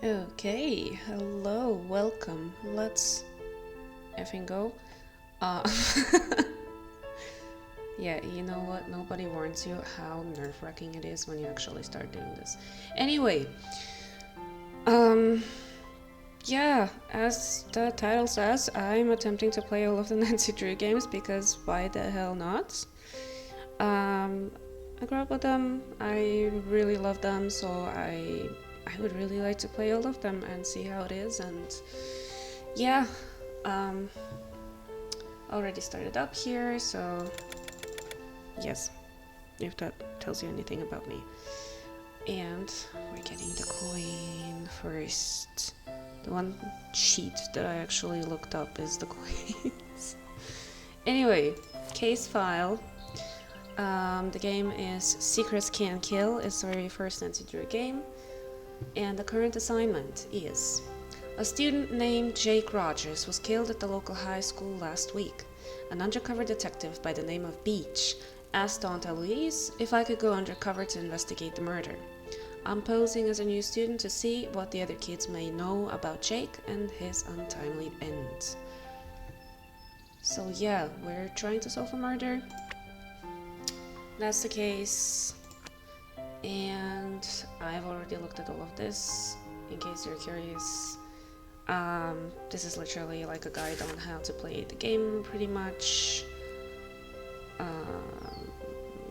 Okay, hello, welcome. Let's effing go. Uh, yeah, you know what? Nobody warns you how nerve-wracking it is when you actually start doing this. Anyway, um, yeah, as the title says, I'm attempting to play all of the Nancy Drew games because why the hell not? Um, I grew up with them. I really love them, so I would really like to play all of them and see how it is. And yeah, um, already started up here, so yes, if that tells you anything about me. And we're getting the coin first. The one sheet that I actually looked up is the coins. Anyway, case file. The game is Secrets Can Kill. It's our very first Nancy Drew game. And the current assignment is: a student named Jake Rogers was killed at the local high school last week. An undercover detective by the name of Beach asked Aunt Eloise if I could go undercover to investigate the murder. I'm posing as a new student to see what the other kids may know about Jake and his untimely end. So yeah, we're trying to solve a murder. That's the case. And I've already looked at all of this, in case you're curious. This is literally like a guide on how to play the game, pretty much.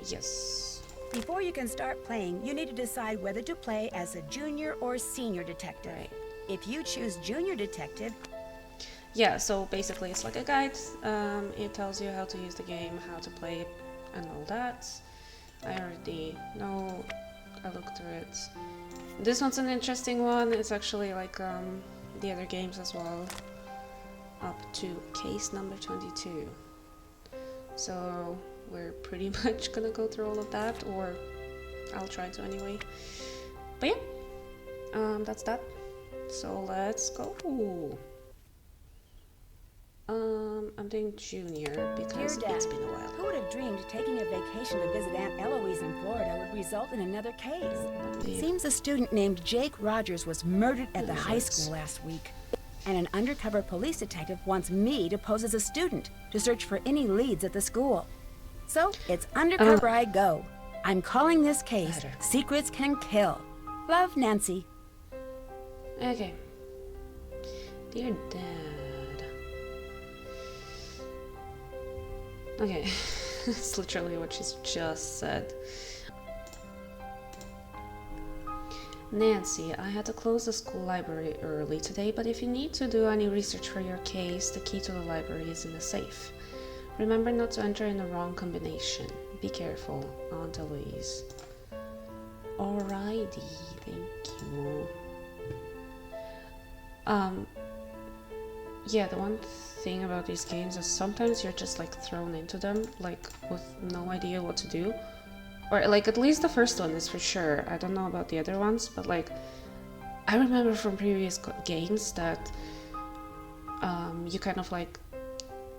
Yes. Before you can start playing, you need to decide whether to play as a junior or senior detective. Right. If you choose junior detective... Yeah, so basically it's like a guide. It tells you how to use the game, how to play it, and all that. I already know, I looked through it. This one's an interesting one. It's actually like the other games as well, up to case number 22. So we're pretty much gonna go through all of that, or I'll try to anyway. But yeah, that's that. So let's go. I'm doing junior because Dear Dad, it's been a while. who would have dreamed taking a vacation to visit Aunt Eloise in Florida would result in another case? Seems a student named Jake Rogers was murdered at the high school last week. And an undercover police detective wants me to pose as a student to search for any leads at the school. So, it's undercover I go. I'm calling this case Secrets Can Kill. Love, Nancy. Okay. Dear Dad. Okay, that's literally what she's just said. Nancy, I had to close the school library early today, but if you need to do any research for your case, the key to the library is in the safe. Remember not to enter in the wrong combination. Be careful, Aunt Eloise. Alrighty, thank you. Yeah, the one thing about these games is sometimes you're just like thrown into them, like with no idea what to do. Or like at least the first one is for sure. I don't know about the other ones, but like I remember from previous games that you kind of like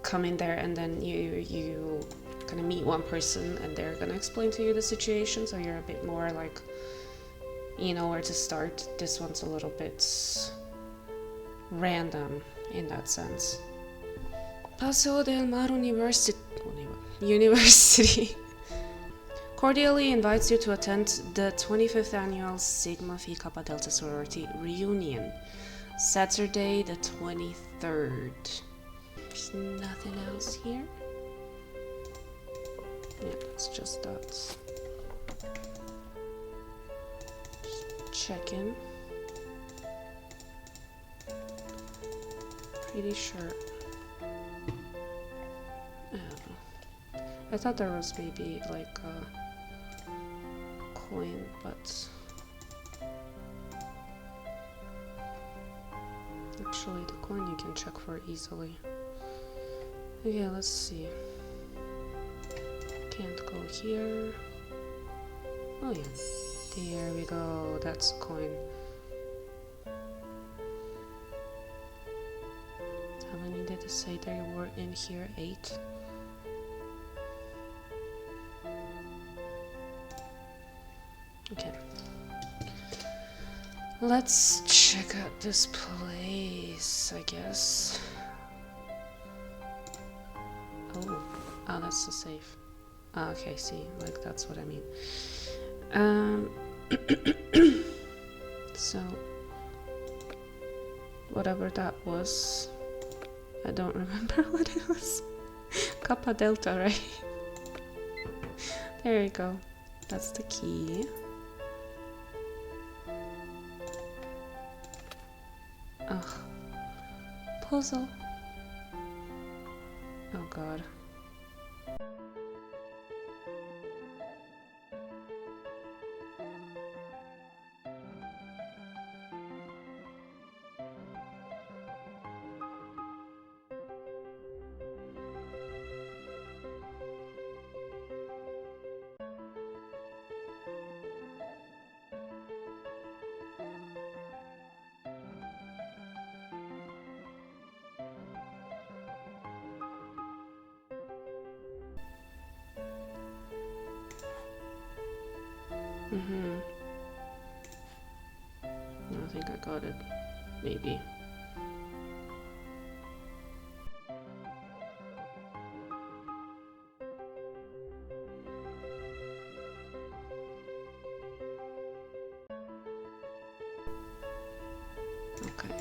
come in there and then you kind of meet one person and they're gonna explain to you the situation, so you're a bit more like you know where to start. This one's a little bit random in that sense. Paso del Mar University cordially invites you to attend the 25th annual Sigma Phi Kappa Delta sorority reunion, Saturday the 23rd. There's nothing else here. Yeah, it's just that. Just checking. Pretty sure. I don't know. I thought there was maybe like a coin, but actually the coin you can check for easily. Okay, let's see. Can't go here. Oh yeah. There we go. That's a coin. How many did it say there were in here? 8. Okay. Let's check out this place, I guess. Oh, that's the safe. Okay, see, like that's what I mean. So, whatever that was, I don't remember what it was. Kappa Delta, right? There you go. That's the key. Ugh. Puzzle. Oh god. I think I got it. Maybe. Okay.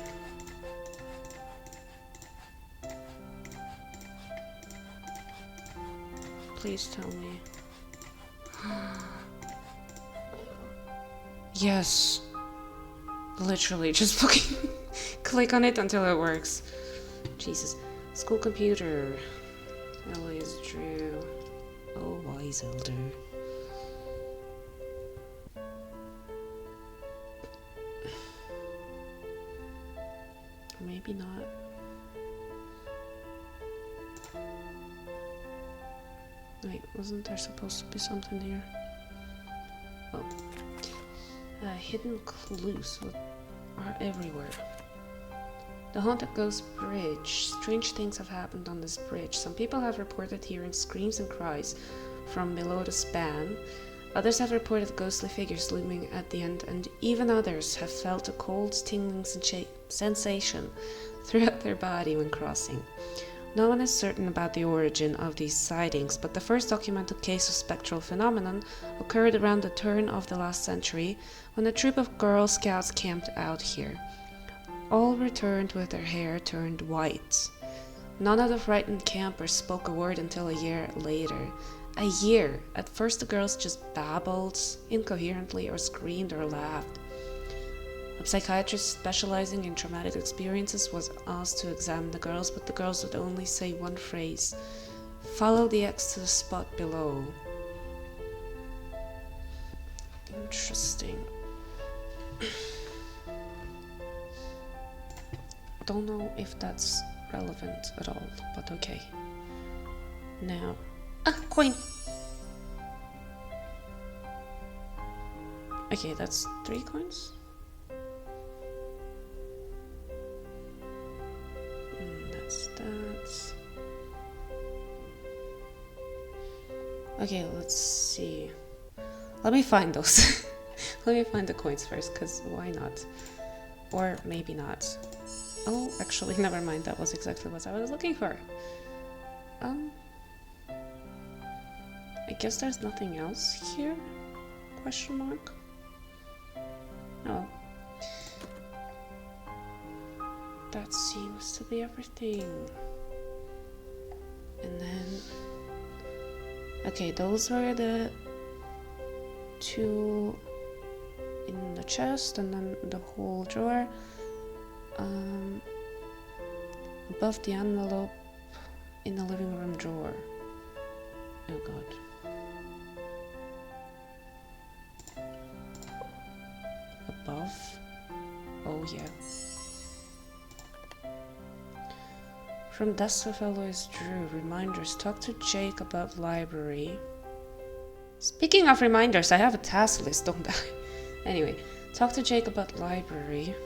Please tell me. Yes. Literally, just fucking click on it until it works. Jesus. School computer. Ellie's Drew. Oh, wise elder. Maybe not. Wait, wasn't there supposed to be something here? Oh. Hidden clues are everywhere. The Haunted Ghost Bridge. Strange things have happened on this bridge. Some people have reported hearing screams and cries from below the span. Others have reported ghostly figures looming at the end, and even others have felt a cold, tingling sensation throughout their body when crossing. No one is certain about the origin of these sightings, but the first documented case of spectral phenomenon occurred around the turn of the last century when a troop of Girl Scouts camped out here. All returned with their hair turned white. None of the frightened campers spoke a word until a year later. A year! At first the girls just babbled incoherently or screamed or laughed. A psychiatrist specializing in traumatic experiences was asked to examine the girls, but the girls would only say one phrase: "Follow the X to the spot below." Interesting. Don't know if that's relevant at all, but okay. Now, coin! Okay, that's 3 coins? That's that. Okay, let's see. Let me find those. Let me find the coins first, because why not? Or maybe not. Oh, actually, never mind. That was exactly what I was looking for. I guess there's nothing else here? Question mark? Oh. That seems to be everything. And then... okay, those were the 2 in the chest, and then the whole drawer. Above the envelope in the living room drawer. Oh god. Above? Oh yeah. From Desk of Eloise Drew, reminders. Talk to Jake about library. Speaking of reminders, I have a task list, don't I? Anyway, talk to Jake about library.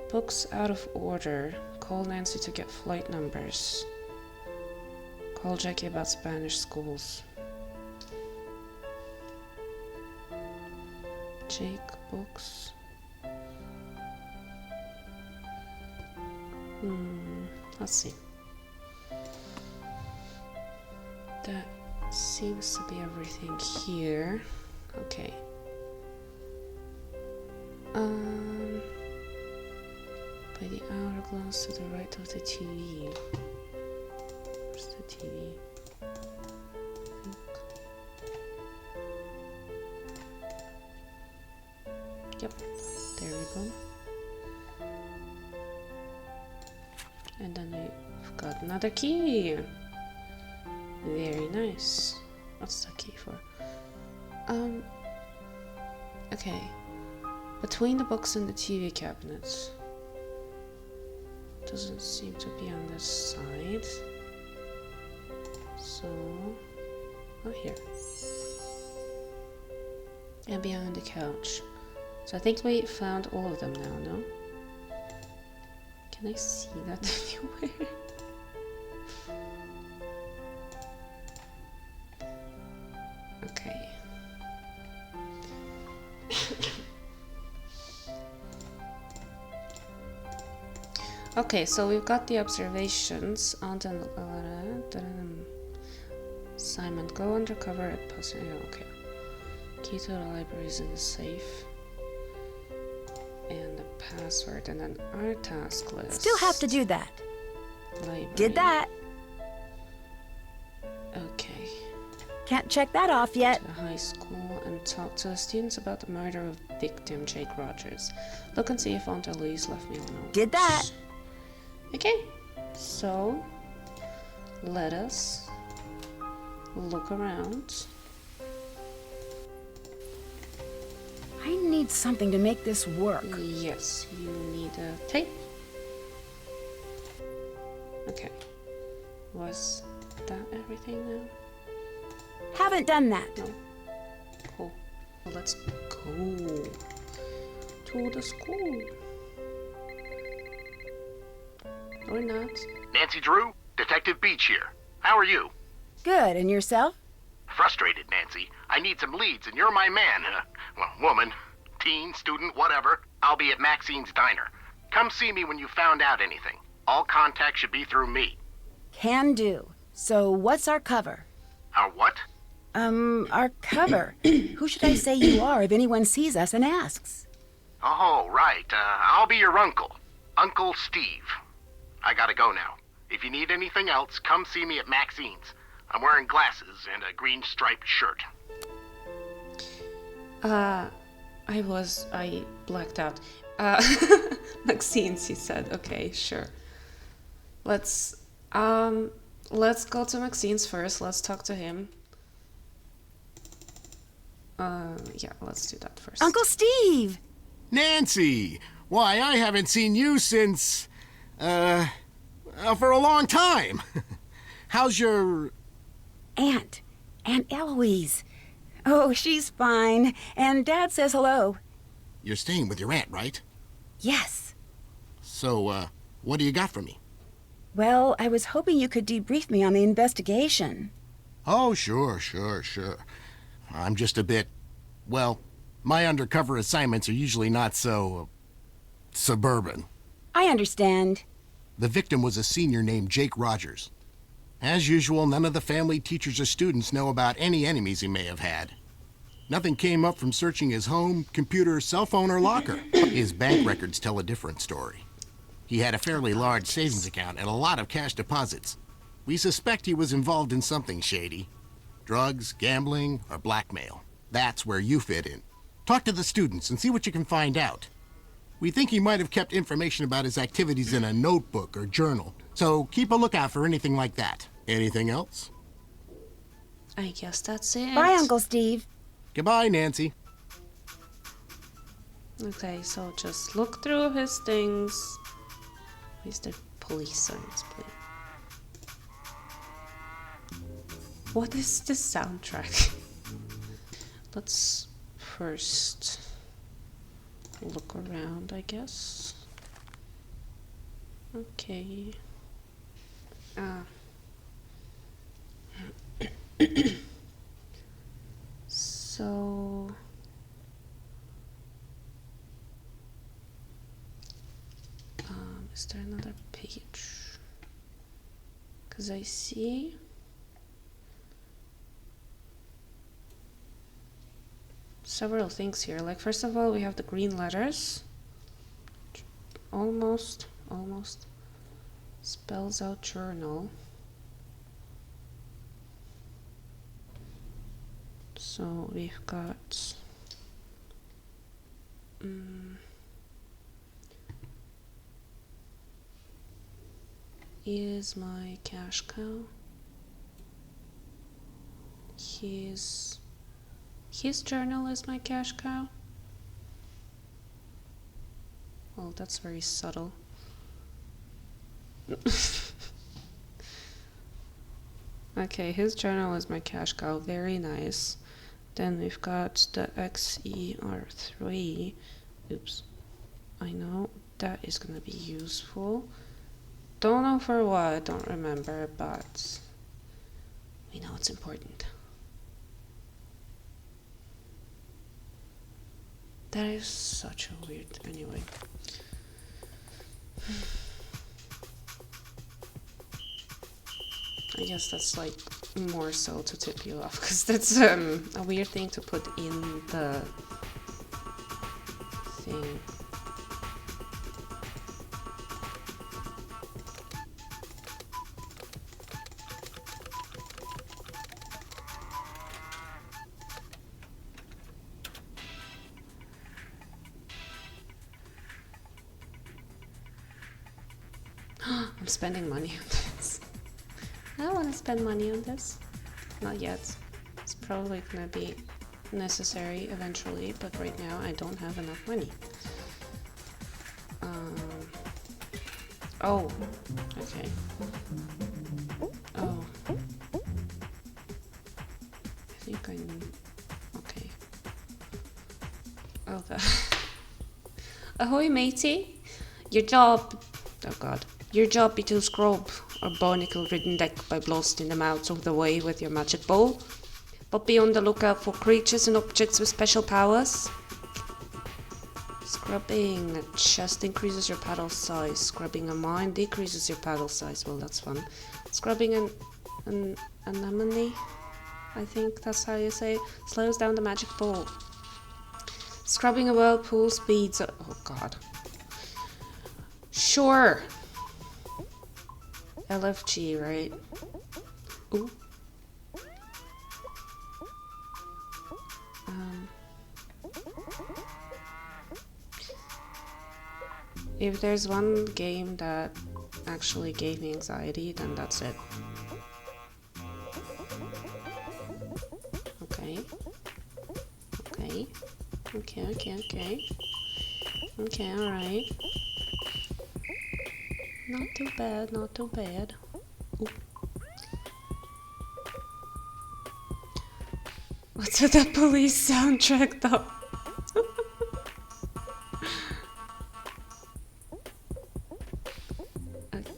Books out of order. Call Nancy to get flight numbers. Call Jackie about Spanish schools. Jake books. Let's see. That seems to be everything here. Okay. By the hourglass to the right of the TV. Where's the TV? Yep, there we go. And then we've got another key. Very nice. What's the key for? Okay. Between the books and the TV cabinets. Doesn't seem to be on this side. So, oh, here. And behind the couch. So I think we found all of them now, no? Can I see that anywhere? Okay. Okay, so we've got the observations on the Simon, go undercover at Pussy. Okay. Key to the library is in the safe. And the password, and then our task list. Still have to do that. Library. Did that. Okay. Can't check that off yet. To the high school and talk to the students about the murder of victim Jake Rogers. Look and see if Aunt Eloise left me a note. Did that. Okay, so let us look around. I need something to make this work. Yes, you need a tape. Okay, was that everything now? Haven't done that. No. Cool. Well, let's go to the school. Or not. Nancy Drew, Detective Beach here. How are you? Good, and yourself? Frustrated, Nancy. I need some leads, and you're my man. Well, woman, teen, student, whatever. I'll be at Maxine's Diner. Come see me when you found out anything. All contact should be through me. Can do. So what's our cover? Our what? Our cover. Who should I say you are if anyone sees us and asks? Oh, right. I'll be your uncle. Uncle Steve. I gotta go now. If you need anything else, come see me at Maxine's. I'm wearing glasses and a green striped shirt. I blacked out. Maxine's, he said. Okay, sure. Let's go to Maxine's first. Let's talk to him. Yeah, let's do that first. Uncle Steve! Nancy! Why, I haven't seen you since, for a long time. How's your... Aunt Eloise. Oh, she's fine. And Dad says hello. You're staying with your aunt, right? Yes. So, what do you got for me? Well, I was hoping you could debrief me on the investigation. Oh, sure. I'm just a bit... Well, my undercover assignments are usually not so... suburban. I understand. The victim was a senior named Jake Rogers. As usual, none of the family, teachers, or students know about any enemies he may have had. Nothing came up from searching his home, computer, cell phone, or locker. His bank records tell a different story. He had a fairly large savings account and a lot of cash deposits. We suspect he was involved in something shady. Drugs, gambling, or blackmail. That's where you fit in. Talk to the students and see what you can find out. We think he might have kept information about his activities in a notebook or journal, so keep a lookout for anything like that. Anything else? I guess that's it. Bye, Uncle Steve. Goodbye, Nancy. Okay, so just look through his things. Where's the police signs, please? What is this soundtrack? Let's first look around, I guess. Okay. So Is there another page? Because I see several things here. Like, first of all, we have the green letters. Almost spells out journal. So we've got is my cash cow. His journal is my cash cow. Well, that's very subtle. Okay, his journal is my cash cow. Very nice. Then we've got the XER3. Oops. I know that is gonna be useful. Don't know for what, I don't remember, but we know it's important. That is such a weird... Anyway. I guess that's like more so to tip you off, because that's a weird thing to put in the thing. I'm spending money on this. I don't want to spend money on this. Not yet. It's probably gonna be necessary eventually, but right now I don't have enough money. Oh, okay. Oh. I think I need... Okay. Oh god. Ahoy matey! Your job... Oh god. Your job be to scrub a barnacle-ridden deck by blasting them out of the way with your magic ball. But be on the lookout for creatures and objects with special powers. Scrubbing a chest increases your paddle size. Scrubbing a mine decreases your paddle size. Well, that's fun. Scrubbing an anemone, I think that's how you say it, slows down the magic ball. Scrubbing a whirlpool speeds... Oh god. Sure. LFG, right? Ooh. If there's one game that actually gave me anxiety, then that's it. Okay. Okay. Okay, alright. Not too bad, not too bad. Ooh. What's with that police soundtrack though?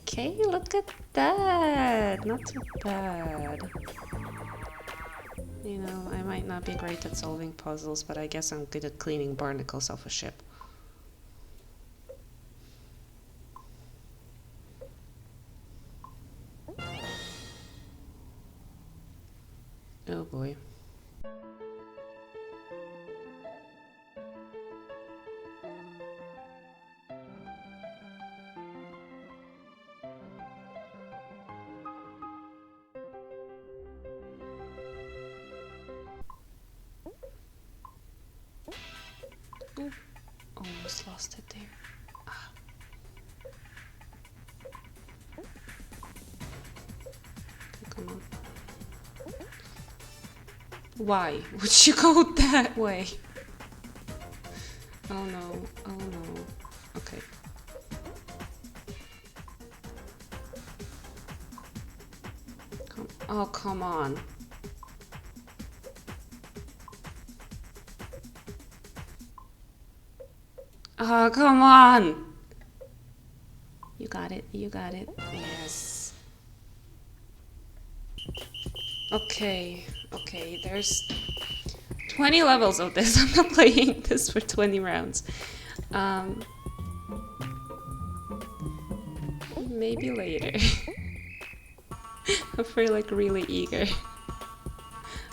Okay, look at that! Not too bad. You know, I might not be great at solving puzzles, but I guess I'm good at cleaning barnacles off a ship. Oh boy. Ooh, almost lost it there. Ah. Okay, come on. Why would you go that way? Oh no, oh no. Okay. Oh, come on. Oh, come on. You got it, you got it. Yes. Okay, okay, there's 20 levels of this. I'm not playing this for 20 rounds. maybe later. If we're like really eager,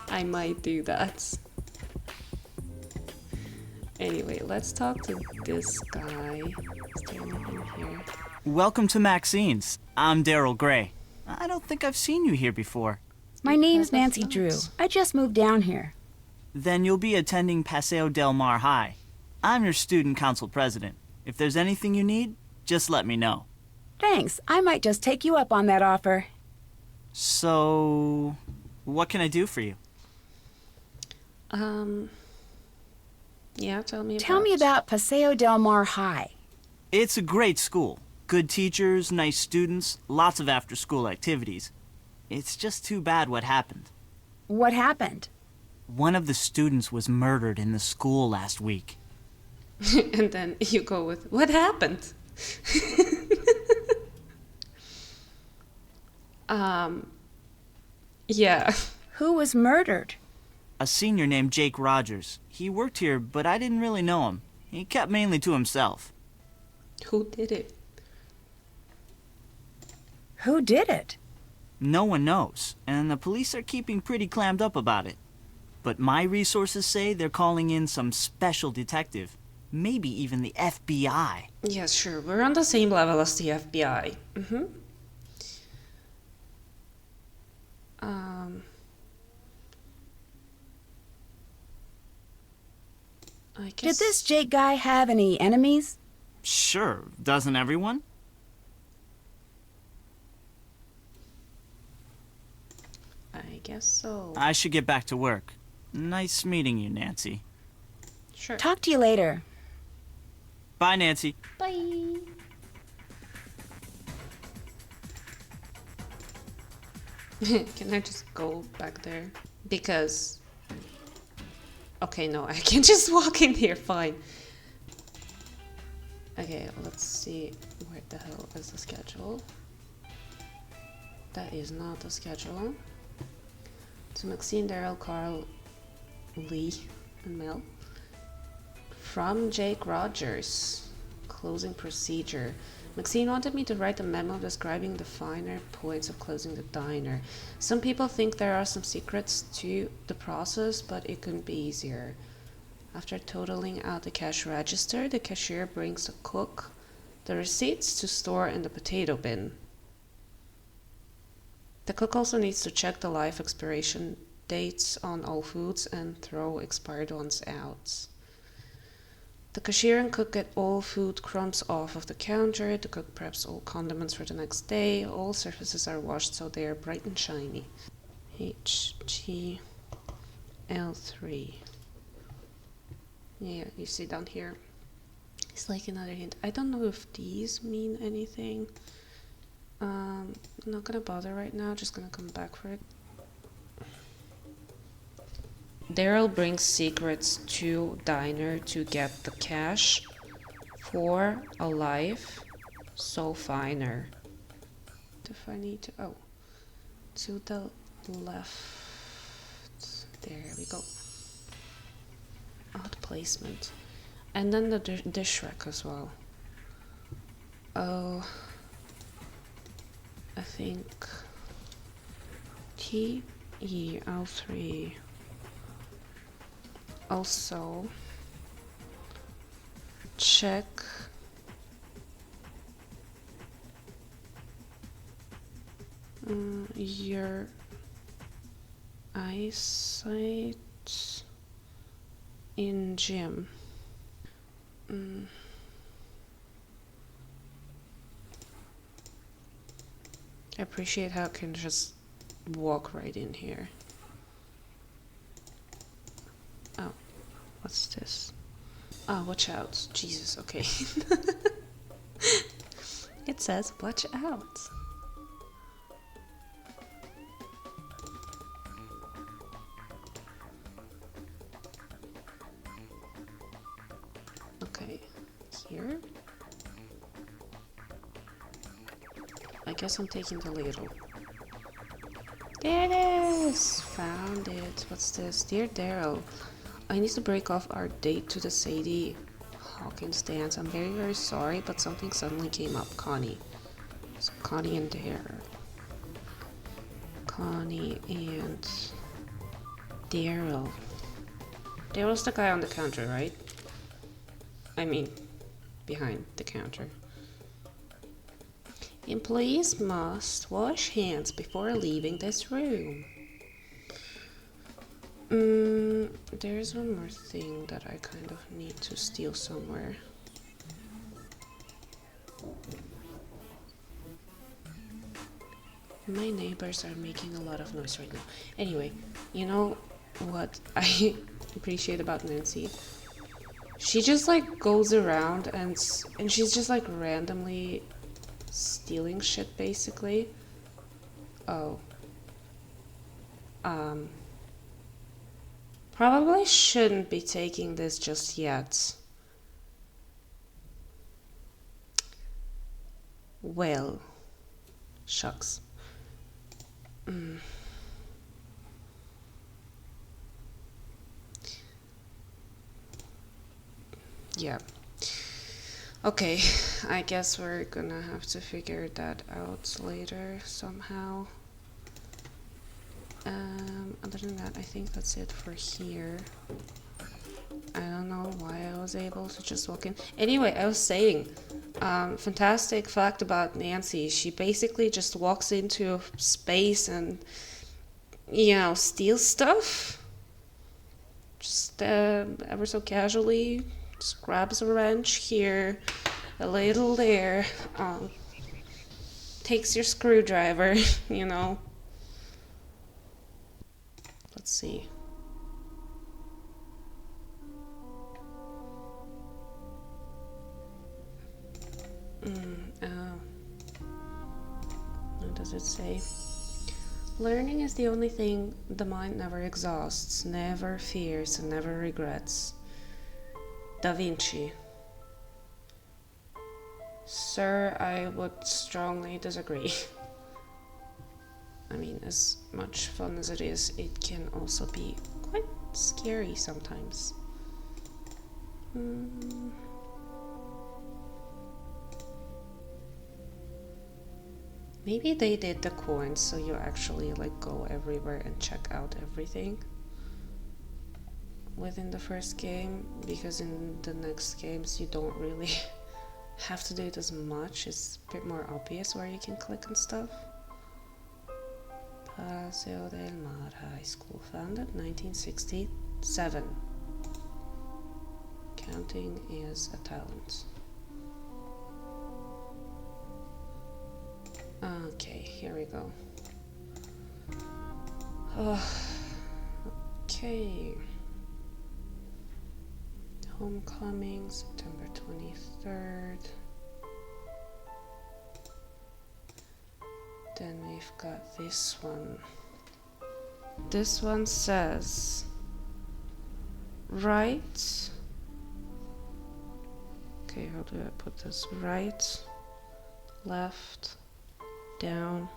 I might do that. Anyway, let's talk to this guy. Is there anything here? Welcome to Maxine's. I'm Daryl Gray. I don't think I've seen you here before. My name's Have Nancy not. Drew. I just moved down here. Then you'll be attending Paseo Del Mar High. I'm your student council president. If there's anything you need, just let me know. Thanks. I might just take you up on that offer. So, what can I do for you? Yeah, tell me Tell me about Paseo Del Mar High. It's a great school. Good teachers, nice students, lots of after-school activities. It's just too bad what happened. What happened? One of the students was murdered in the school last week. And then you go with, what happened? Yeah. Who was murdered? A senior named Jake Rogers. He worked here, but I didn't really know him. He kept mainly to himself. Who did it? Who did it? No one knows, and the police are keeping pretty clammed up about it. But my resources say they're calling in some special detective, maybe even the FBI. Yeah, sure. We're on the same level as the FBI. I Did guess... this Jake guy have any enemies? Sure, doesn't everyone? I guess so. I should get back to work. Nice meeting you, Nancy. Sure. Talk to you later. Bye, Nancy. Bye. Can I just go back there? Because... Okay, no, I can just walk in here, fine. Okay, let's see. Where the hell is the schedule? That is not the schedule. So Maxine, Daryl, Carl, Lee, and Mel. From Jake Rogers. Closing procedure. Maxine wanted me to write a memo describing the finer points of closing the diner. Some people think there are some secrets to the process, but it couldn't be easier. After totaling out the cash register, the cashier brings the cook the receipts to store in the potato bin. The cook also needs to check the life expiration dates on all foods and throw expired ones out. The cashier and cook get all food crumbs off of the counter. The cook preps all condiments for the next day. All surfaces are washed so they are bright and shiny. HGL3. Yeah, you see down here. It's like another hint. I don't know if these mean anything. I'm not gonna bother right now, just gonna come back for it. Daryl brings secrets to diner to get the cash for a life so finer. If I need to, oh, to the left. There we go. Odd placement. And then the dish rack as well. Oh, I think TEL3. Also, check your eyesight in gym. I appreciate how I can just walk right in here. Oh, what's this? Oh, watch out. Jesus, okay. It says, watch out. Okay, here. I guess I'm taking the ladle. There it is! Found it. What's this? Dear Daryl, I need to break off our date to the Sadie Hawkins dance. I'm very, very sorry, but something suddenly came up. Connie. It's Connie and Dare. Connie and Daryl. Daryl's the guy on the counter, right? I mean, behind the counter. Employees must wash hands before leaving this room. There's one more thing that I kind of need to steal somewhere. My neighbors are making a lot of noise right now. Anyway, you know what I appreciate about Nancy? She just like goes around and she's just like randomly stealing shit basically. Oh. Probably shouldn't be taking this just yet. Well, shucks. Yeah. Okay, I guess we're gonna have to figure that out later somehow. Other than that, I think that's it for here. I don't know why I was able to just walk in. Anyway, I was saying, fantastic fact about Nancy. She basically just walks into space and, you know, steals stuff. Just ever so casually, just grabs a wrench here, a little there, takes your screwdriver, you know. Let's see. What does it say? Learning is the only thing the mind never exhausts, never fears, and never regrets. Da Vinci. Sir, I would strongly disagree. I mean, as much fun as it is, it can also be quite scary sometimes. Maybe they did the coins so you actually like go everywhere and check out everything within the first game, because in the next games you don't really have to do it as much. It's a bit more obvious where you can click and stuff. Paseo del Mar High School, founded 1967. Counting is a talent. Okay, here we go. Okay. Homecoming, September 23rd. Then we've got this one. This one says, right. Okay, how do I put this? Right, left, down,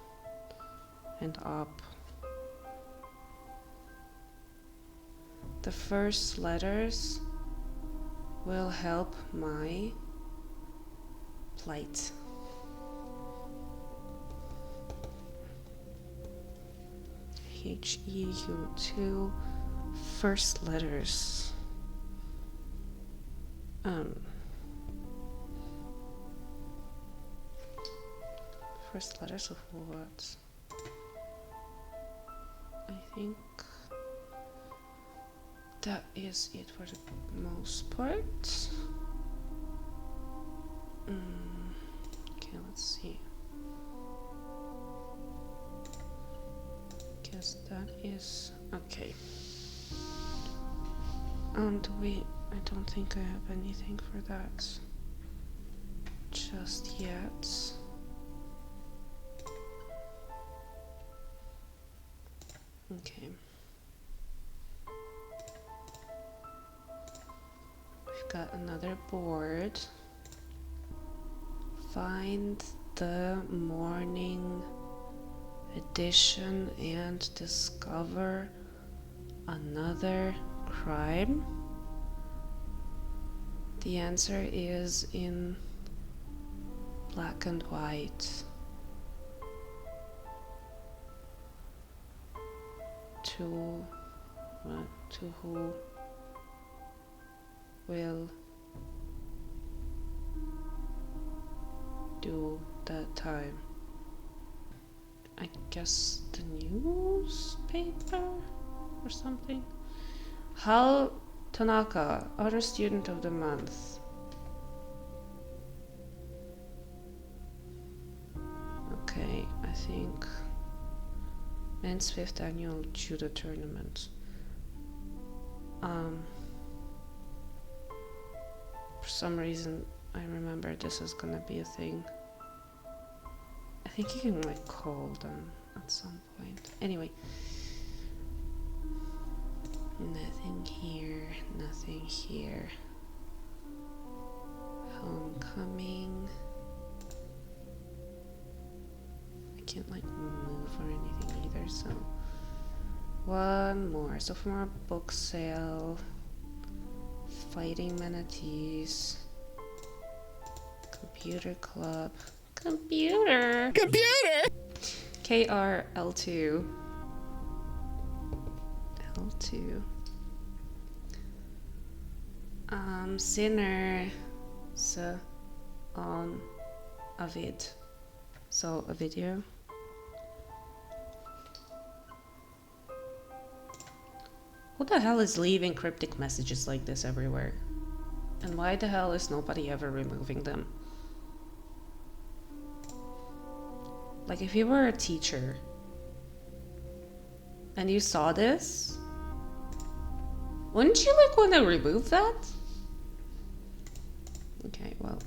and up. The first letters will help my plight. HEU2, first letters. First letters of what? I think that is it for the most part. Okay, let's see. Guess that is okay. I don't think I have anything for that just yet. Okay. We've got another board. Find the morning edition and discover another crime. The answer is in black and white. to who will do that time? I guess the newspaper or something? Hal Tanaka, other student of the month. Okay, I think men's 5th annual judo tournament. For some reason I remember this is gonna be a thing. I think you can like call them at some point. Anyway. Nothing here, nothing here. Homecoming. I can't like move or anything either, so one more. So from our book sale, Fighting Manatees, Computer Club, Computer! KRL2. L2. Sinner on a vid. So a video. Who the hell is leaving cryptic messages like this everywhere? And why the hell is nobody ever removing them? Like if you were a teacher and you saw this, wouldn't you like want to remove that? Okay, well,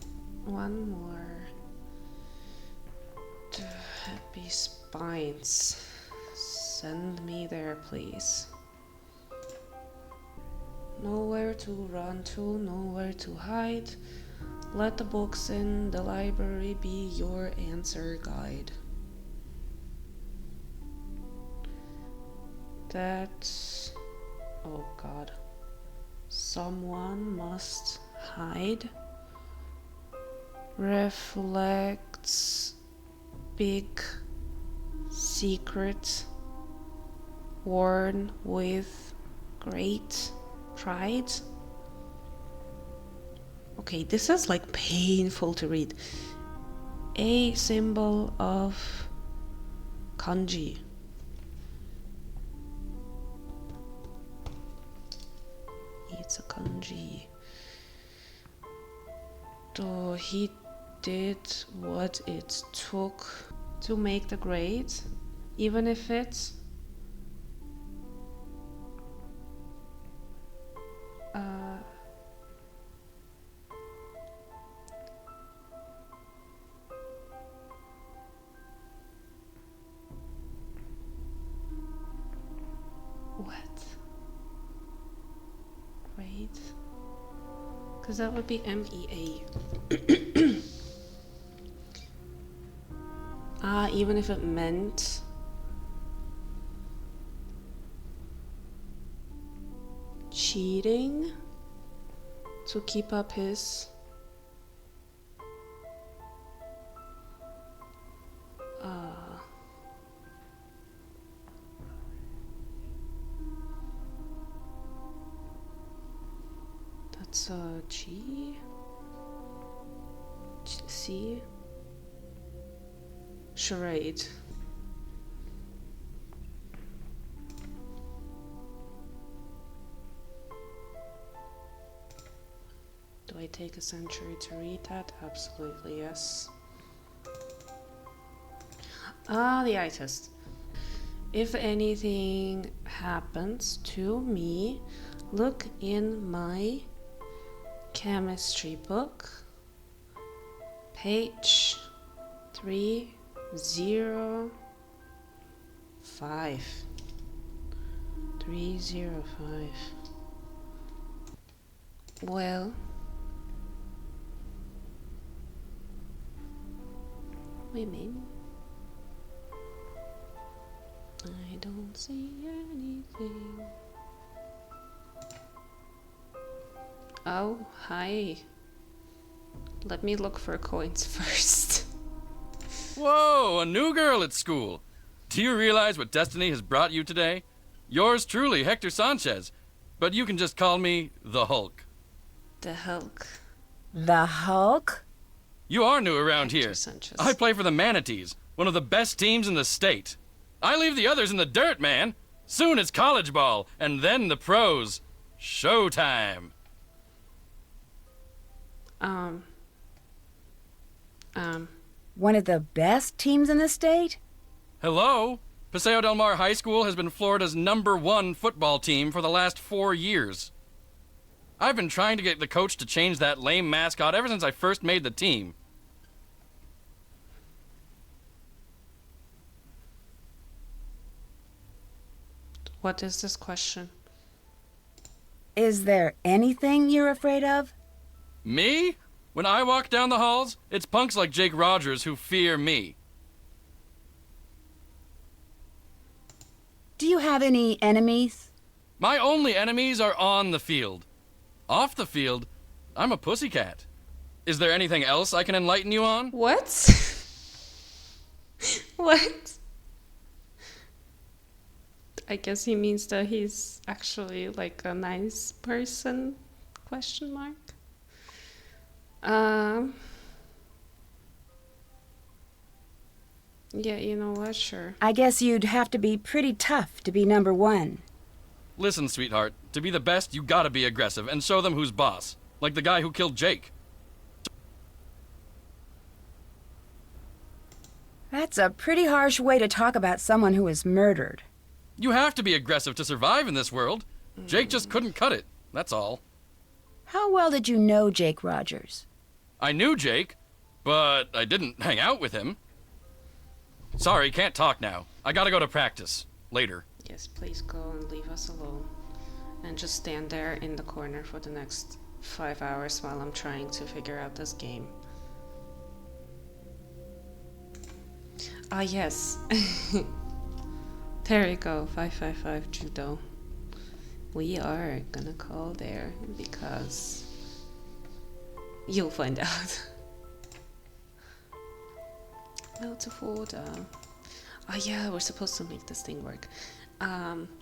one more. Happy spines. Send me there, please. Nowhere to run to, nowhere to hide. Let the books in the library be your answer guide. That's... oh god. Someone must hide. Reflects big secret worn with great pride. Okay, this is like painful to read. A symbol of kanji. It's a kanji. So he did what it took to make the grade, even if it's what? Grade? Because that would be MEA. Even if it meant cheating to keep up his that's a G? C? Charade. Do I take a century to read that? Absolutely, yes. The eye test. If anything happens to me, look in my chemistry book, page 305. 305. Well, women. I don't see anything. Oh, hi. Let me look for coins first. Whoa, a new girl at school. Do you realize what destiny has brought you today? Yours truly, Hector Sanchez. But you can just call me the Hulk. The Hulk. The Hulk? You are new around Hector here. Sanchez. I play for the Manatees, one of the best teams in the state. I leave the others in the dirt, man. Soon it's college ball, and then the pros. Showtime. One of the best teams in the state? Hello? Paseo Del Mar High School has been Florida's #1 football team for the last 4 years. I've been trying to get the coach to change that lame mascot ever since I first made the team. What is this question? Is there anything you're afraid of? Me? When I walk down the halls, it's punks like Jake Rogers who fear me. Do you have any enemies? My only enemies are on the field. Off the field, I'm a pussycat. Is there anything else I can enlighten you on? What? What? I guess he means that he's actually like a nice person? Question mark. Yeah, you know what? Sure. I guess you'd have to be pretty tough to be #1. Listen, sweetheart, to be the best, you gotta be aggressive and show them who's boss. Like the guy who killed Jake. That's a pretty harsh way to talk about someone who was murdered. You have to be aggressive to survive in this world. Jake just couldn't cut it, that's all. How well did you know Jake Rogers? I knew Jake, but I didn't hang out with him. Sorry, can't talk now. I gotta go to practice. Later. Yes, please go and leave us alone. And just stand there in the corner for the next 5 hours while I'm trying to figure out this game. Ah, yes. There we go, 555 Judo. We are gonna call there because you'll find out. Out of order. Oh yeah, we're supposed to make this thing work.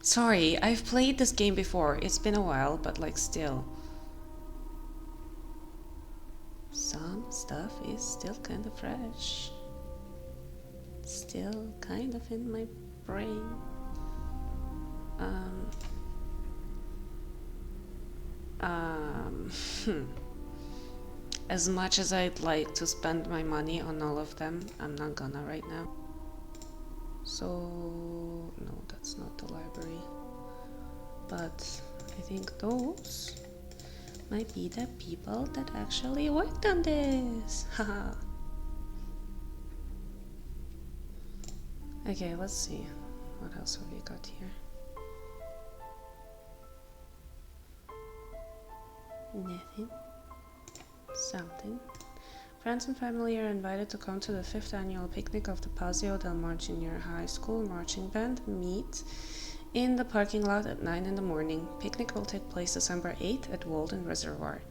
Sorry, I've played this game before. It's been a while, but like still. Some stuff is still kind of fresh. Still kind of in my brain. As much as I'd like to spend my money on all of them, I'm not gonna right now. So, no, that's not the library. But I think those might be the people that actually worked on this. Haha. Okay, let's see. What else have we got here? Nothing. Something. Friends and family are invited to come to the 5th annual picnic of the Paseo Del Mar Junior High School Marching Band meet in the parking lot at 9 in the morning. Picnic will take place December 8th at Walden Reservoir.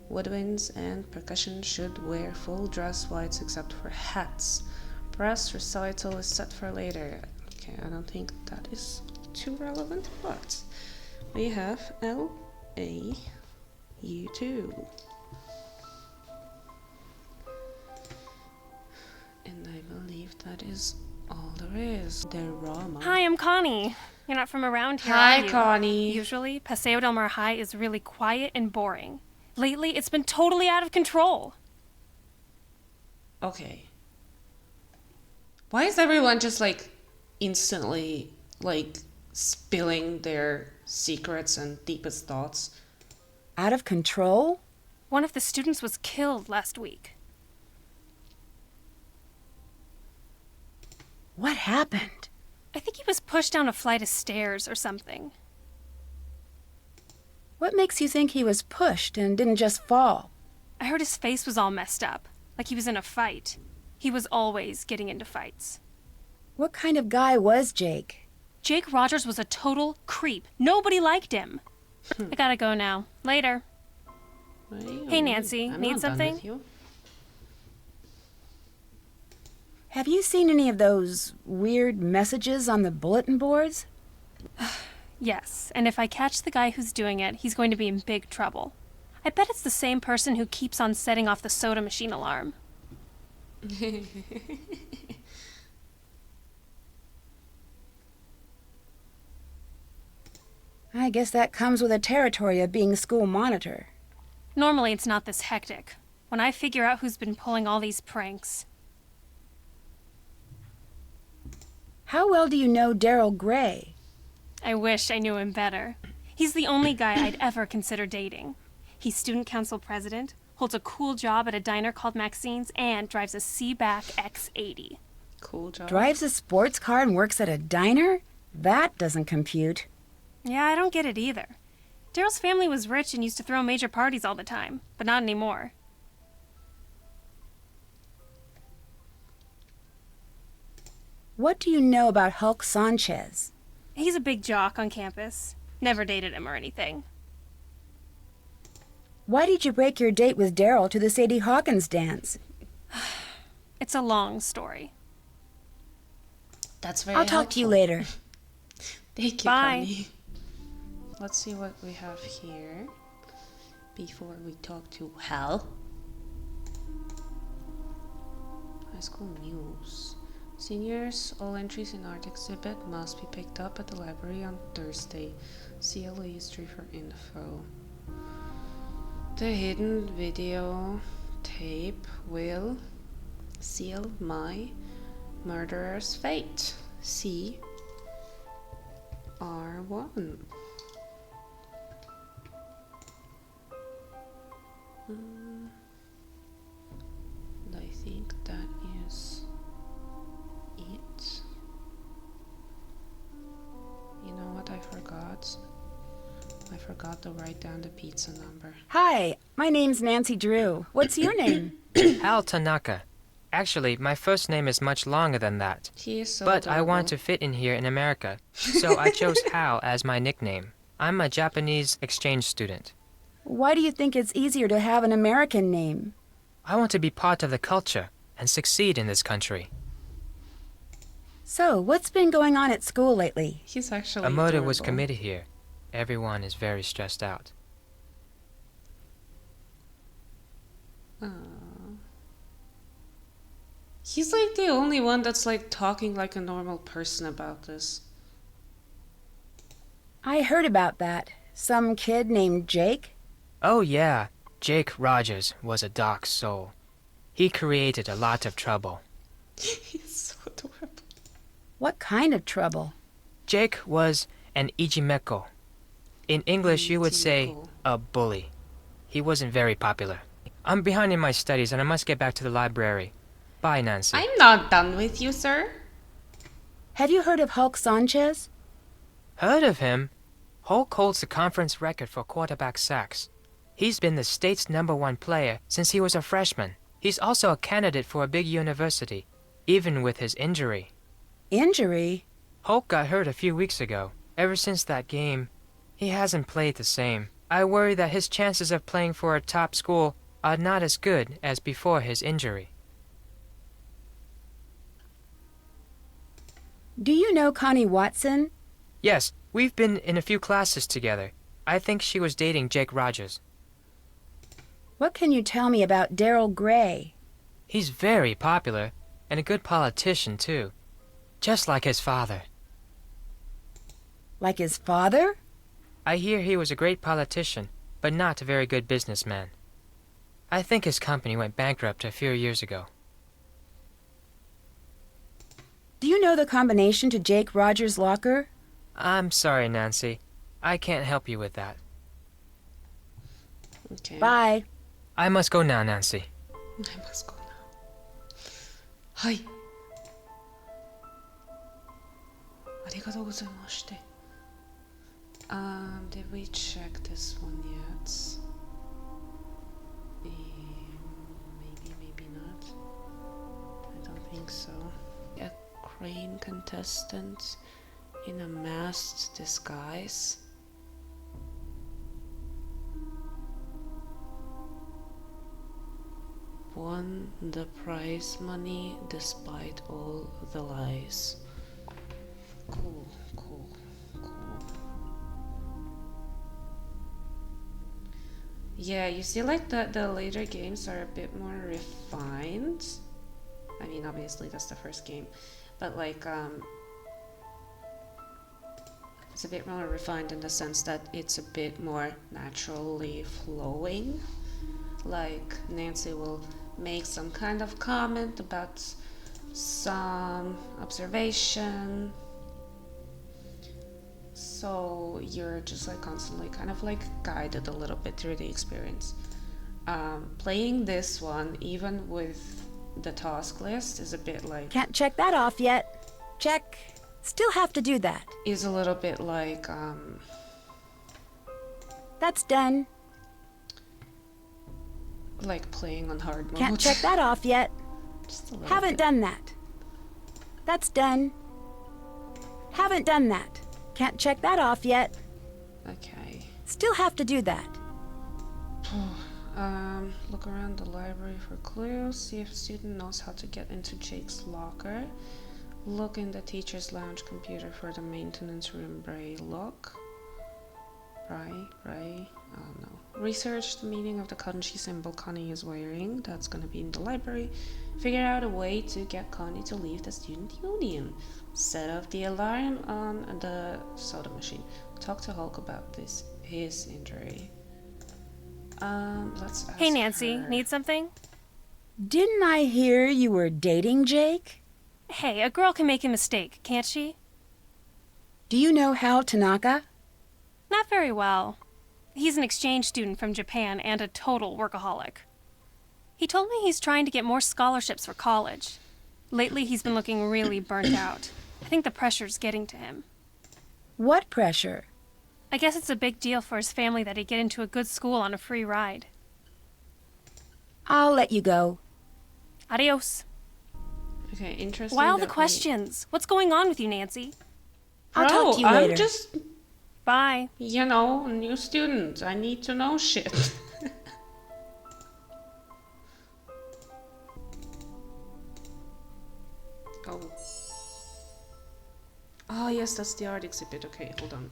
Woodwinds and percussion should wear full dress whites except for hats. Brass recital is set for later. Okay, I don't think that is too relevant, but we have LAU2. And I believe that is all there is. Drama. Hi, I'm Connie. You're not from around here, Hi, are you? Connie. Usually, Paseo Del Mar High is really quiet and boring. Lately, it's been totally out of control. Okay. Why is everyone just like instantly like spilling their secrets and deepest thoughts? Out of control? One of the students was killed last week. What happened? I think he was pushed down a flight of stairs or something. What makes you think he was pushed and didn't just fall? I heard his face was all messed up, like he was in a fight. He was always getting into fights. What kind of guy was Jake? Jake Rogers was a total creep. Nobody liked him. I gotta go now. Later. Hey, Nancy, I'm need not done something? with you. Have you seen any of those weird messages on the bulletin boards? Yes, and if I catch the guy who's doing it, he's going to be in big trouble. I bet it's the same person who keeps on setting off the soda machine alarm. I guess that comes with the territory of being school monitor. Normally it's not this hectic. When I figure out who's been pulling all these pranks. How well do you know Daryl Gray? I wish I knew him better. He's the only guy I'd ever consider dating. He's student council president, holds a cool job at a diner called Maxine's, and drives a Seaback X80. Cool job. Drives a sports car and works at a diner? That doesn't compute. Yeah, I don't get it either. Daryl's family was rich and used to throw major parties all the time, but not anymore. What do you know about Hulk Sanchez? He's a big jock on campus. Never dated him or anything. Why did you break your date with Daryl to the Sadie Hawkins dance? It's a long story. That's very I'll talk to you helpful. later. Thank you, Bye. Connie. Let's see what we have here before we talk to Hal. High school news. Seniors, all entries in art exhibit must be picked up at the library on Thursday. CLE history for info. The hidden video tape will seal my murderer's fate. See R1. I think that is it. You know what I forgot? I forgot to write down the pizza number. Hi, my name's Nancy Drew. What's your name? Al Tanaka. Actually, my first name is much longer than that. He is so But I want to adorable. fit in here in America, so I chose Hal as my nickname. I'm a Japanese exchange student. Why do you think it's easier to have an American name? I want to be part of the culture and succeed in this country. So, what's been going on at school lately? He's actually A murder was adorable. committed here. Everyone is very stressed out. Aw. He's like the only one that's like talking like a normal person about this. I heard about that. Some kid named Jake? Oh yeah, Jake Rogers was a dark soul. He created a lot of trouble. He's so adorable. What kind of trouble? Jake was an ijimeko. In English, you would say Ijimeko. a bully. He wasn't very popular. I'm behind in my studies and I must get back to the library. Bye, Nancy. I'm not done with you, sir. Have you heard of Hulk Sanchez? Heard of him? Hulk holds the conference record for quarterback sacks. He's been the state's #1 player since he was a freshman. He's also a candidate for a big university, even with his injury. Injury? Hulk got hurt a few weeks ago. Ever since that game, he hasn't played the same. I worry that his chances of playing for a top school are not as good as before his injury. Do you know Connie Watson? Yes, we've been in a few classes together. I think she was dating Jake Rogers. What can you tell me about Daryl Gray? He's very popular, and a good politician, too. Just like his father. Like his father? I hear he was a great politician, but not a very good businessman. I think his company went bankrupt a few years ago. Do you know the combination to Jake Rogers' locker? I'm sorry, Nancy. I can't help you with that. Okay. Bye. I must go now, Nancy. I must go now. Hi. ありがとうございまして. Did we check this one yet? Maybe, maybe not. I don't think so. A crane contestant in a masked disguise. Won the prize money despite all the lies. Cool, cool, cool. Yeah, you see, like the later games are a bit more refined. I mean, obviously that's the first game, but like it's a bit more refined in the sense that it's a bit more naturally flowing. Like Nancy will make some kind of comment about some observation, so you're just like constantly kind of like guided a little bit through the experience. Playing this one, even with the task list, is a bit like Can't check that off yet. Check. Still have to do that. is a little bit like That's done. like playing on hard mode. Can't check that off yet. Just a little Haven't bit. done that. That's done. Haven't done that. Can't check that off yet. Okay. Still have to do that. Look around the library for clues. See if a student knows how to get into Jake's locker. Look in the teacher's lounge computer for the maintenance room Bray lock. Bray. Oh no. Research the meaning of the kanji symbol Connie is wearing. That's gonna be in the library. Figure out a way to get Connie to leave the student union. Set off the alarm on the soda machine. Talk to Hulk about his injury. Let's ask Hey, Nancy, her. need something? Didn't I hear you were dating Jake? Hey, a girl can make a mistake, can't she? Do you know Hal Tanaka? Not very well. He's an exchange student from Japan and a total workaholic. He told me he's trying to get more scholarships for college. Lately, he's been looking really burnt out. I think the pressure's getting to him. What pressure? I guess it's a big deal for his family that he get into a good school on a free ride. I'll let you go. Adios. Okay, interesting. Why all the that we- questions? What's going on with you, Nancy? I'll talk to you I'm later. just, Bye. you know, a new student. I need to know shit. Oh. Oh, yes, that's the art exhibit. Okay, hold on.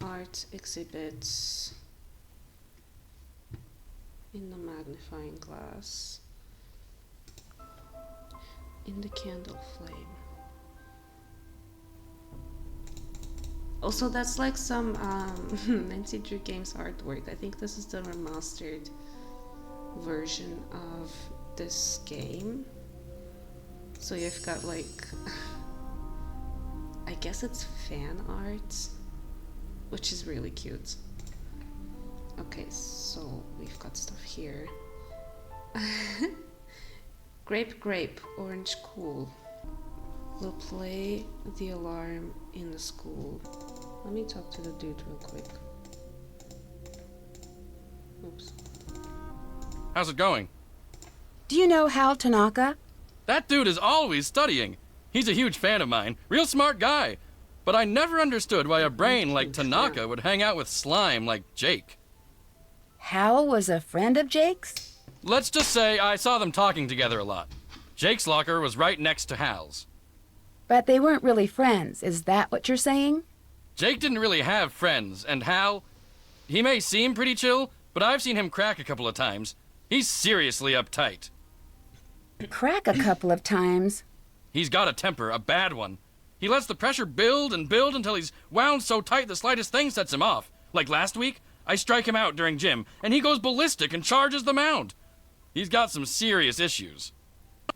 Art exhibits in the magnifying glass. In the candle flame. Also, that's like some Nancy Drew Games artwork. I think this is the remastered version of this game. So you've got like, I guess it's fan art, which is really cute. Okay, so we've got stuff here. Grape, orange cool. We'll play the alarm in the school. Let me talk to the dude real quick. Oops. How's it going? Do you know Hal Tanaka? That dude is always studying. He's a huge fan of mine. Real smart guy. But I never understood why a brain like Tanaka would hang out with slime like Jake. Hal was a friend of Jake's? Let's just say I saw them talking together a lot. Jake's locker was right next to Hal's. But they weren't really friends. Is that what you're saying? Jake didn't really have friends, and Hal, he may seem pretty chill, but I've seen him crack a couple of times. He's seriously uptight. Crack a couple of times. He's got a temper, a bad one. He lets the pressure build and build until he's wound so tight the slightest thing sets him off. Like last week, I strike him out during gym, and he goes ballistic and charges the mound. He's got some serious issues.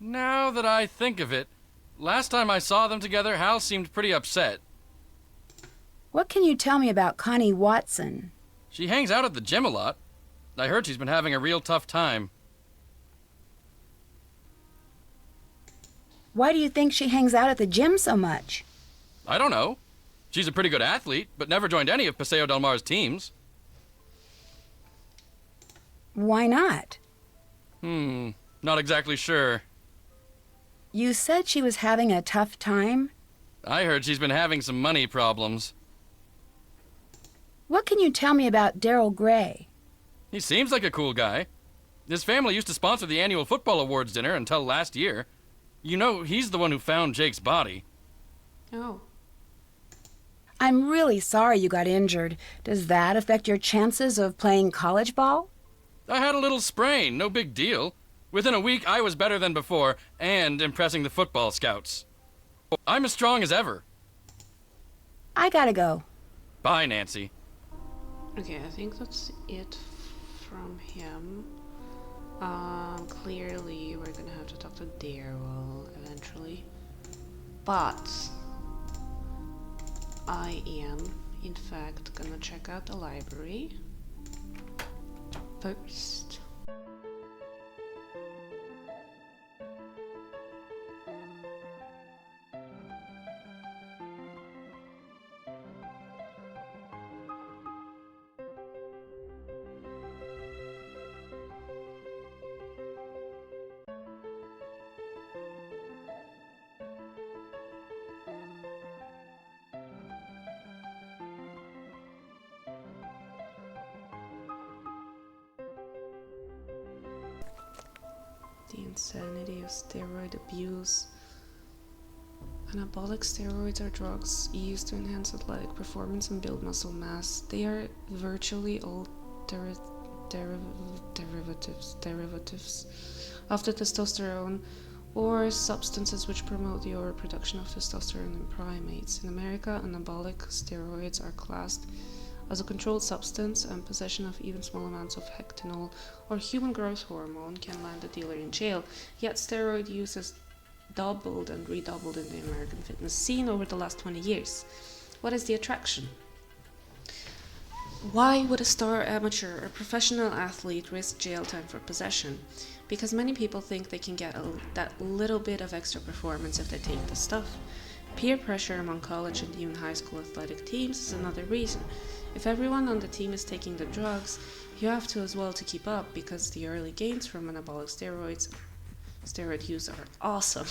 Now that I think of it, last time I saw them together, Hal seemed pretty upset. What can you tell me about Connie Watson? She hangs out at the gym a lot. I heard she's been having a real tough time. Why do you think she hangs out at the gym so much? I don't know. She's a pretty good athlete, but never joined any of Paseo Del Mar's teams. Why not? Not exactly sure. You said she was having a tough time? I heard she's been having some money problems. What can you tell me about Daryl Gray? He seems like a cool guy. His family used to sponsor the annual football awards dinner until last year. You know, he's the one who found Jake's body. Oh. I'm really sorry you got injured. Does that affect your chances of playing college ball? I had a little sprain, no big deal. Within a week, I was better than before and impressing the football scouts. I'm as strong as ever. I gotta go. Bye, Nancy. Okay, I think that's it from him. Clearly we're gonna have to talk to Daryl eventually. But I am, in fact, gonna check out the library first. The insanity of steroid abuse. Anabolic steroids are drugs used to enhance athletic performance and build muscle mass. They are virtually all derivatives of the testosterone, or substances which promote the overproduction of testosterone in primates. In America, anabolic steroids are classed as a controlled substance, and possession of even small amounts of hectanol or human growth hormone can land a dealer in jail. Yet steroid use has doubled and redoubled in the American fitness scene over the last 20 years. What is the attraction? Why would a star amateur or professional athlete risk jail time for possession? Because many people think they can get that little bit of extra performance if they take the stuff. Peer pressure among college and even high school athletic teams is another reason. If everyone on the team is taking the drugs, you have to as well to keep up, because the early gains from anabolic steroid use are awesome.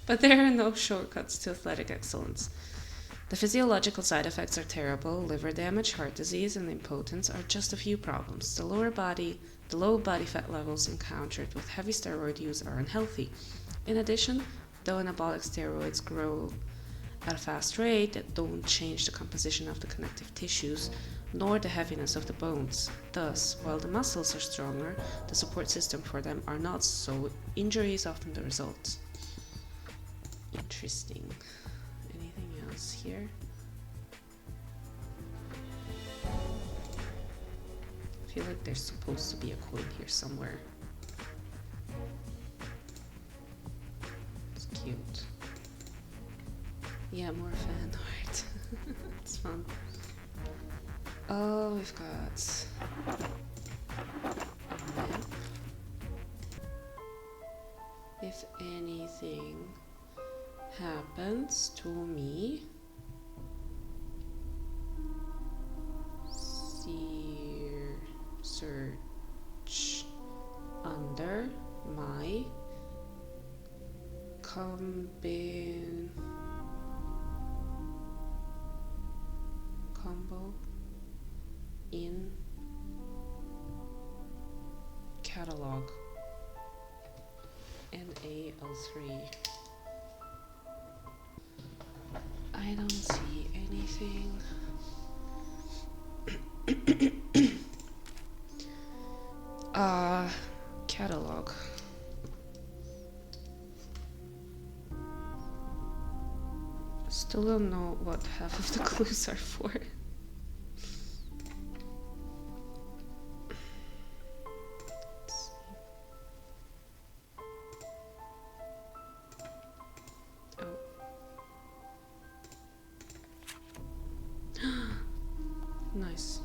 But there are no shortcuts to athletic excellence. The physiological side effects are terrible. Liver damage, heart disease, and impotence are just a few problems. The low body fat levels encountered with heavy steroid use are unhealthy. In addition, though anabolic steroids grow at a fast rate, that don't change the composition of the connective tissues nor the heaviness of the bones. Thus, while the muscles are stronger, the support system for them are not, so injury is often the result. Interesting. Anything else here? I feel like there's supposed to be a coin here somewhere. It's cute. Yeah, more fan art. It's fun. Oh, we've got map. If anything happens to me, search under my combo in catalog NAL3. I don't see anything. Catalog. Still don't know what half of the clues are for. Nice.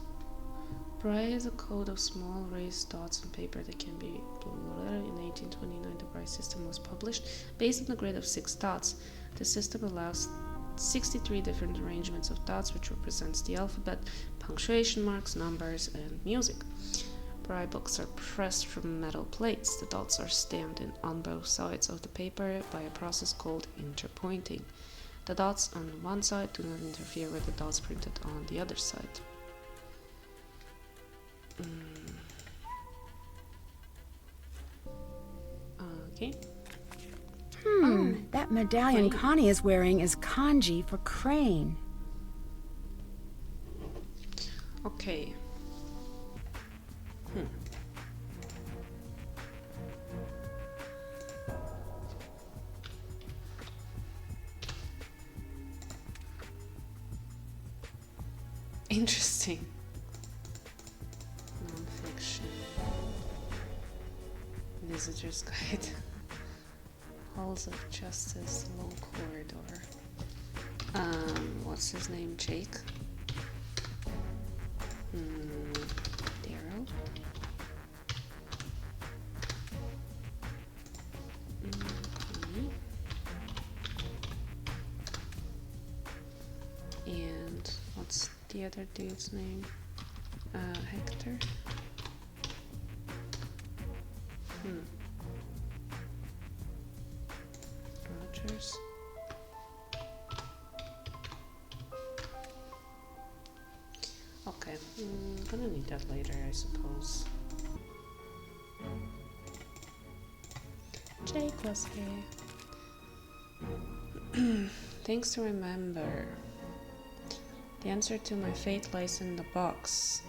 Braille is a code of small raised dots on paper that can be blurred. In 1829, the Braille system was published based on a grid of 6 dots. The system allows 63 different arrangements of dots, which represents the alphabet, punctuation marks, numbers, and music. Braille books are pressed from metal plates. The dots are stamped in on both sides of the paper by a process called interpointing. The dots on one side do not interfere with the dots printed on the other side. Okay. That medallion Crane. Connie is wearing is kanji for crane. Okay. Interesting. Non-fiction. Visitor's Guide. Halls of Justice, Long Corridor. What's his name? Jake? Daryl? Connie? And what's the other dude's name? Hector? Rogers? Okay, I'm gonna need that later, I suppose. Jake was here. Things to remember. The answer to my fate lies in the box.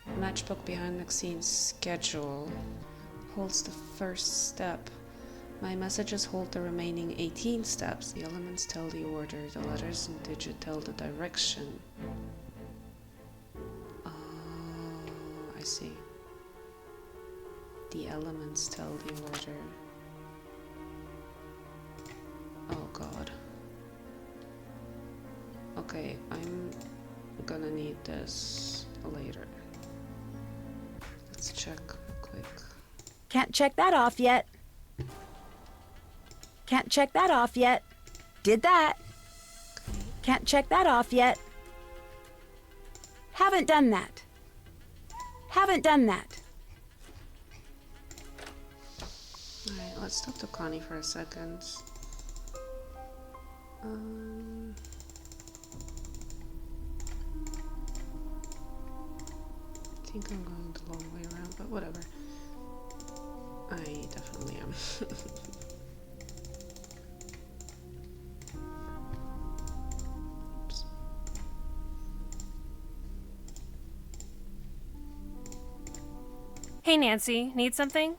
The matchbook behind Maxine's schedule holds the first step. My messages hold the remaining 18 steps. The elements tell the order. The letters and digits tell the direction. I see. The elements tell the order. Oh god. Okay, I'm gonna need this later. Let's check quick. Can't check that off yet. Can't check that off yet. Did that. Can't check that off yet. Haven't done that. Haven't done that. Alright, let's talk to Connie for a second. I think I'm going the long way around, but whatever. I definitely am. Oops. Hey, Nancy, need something?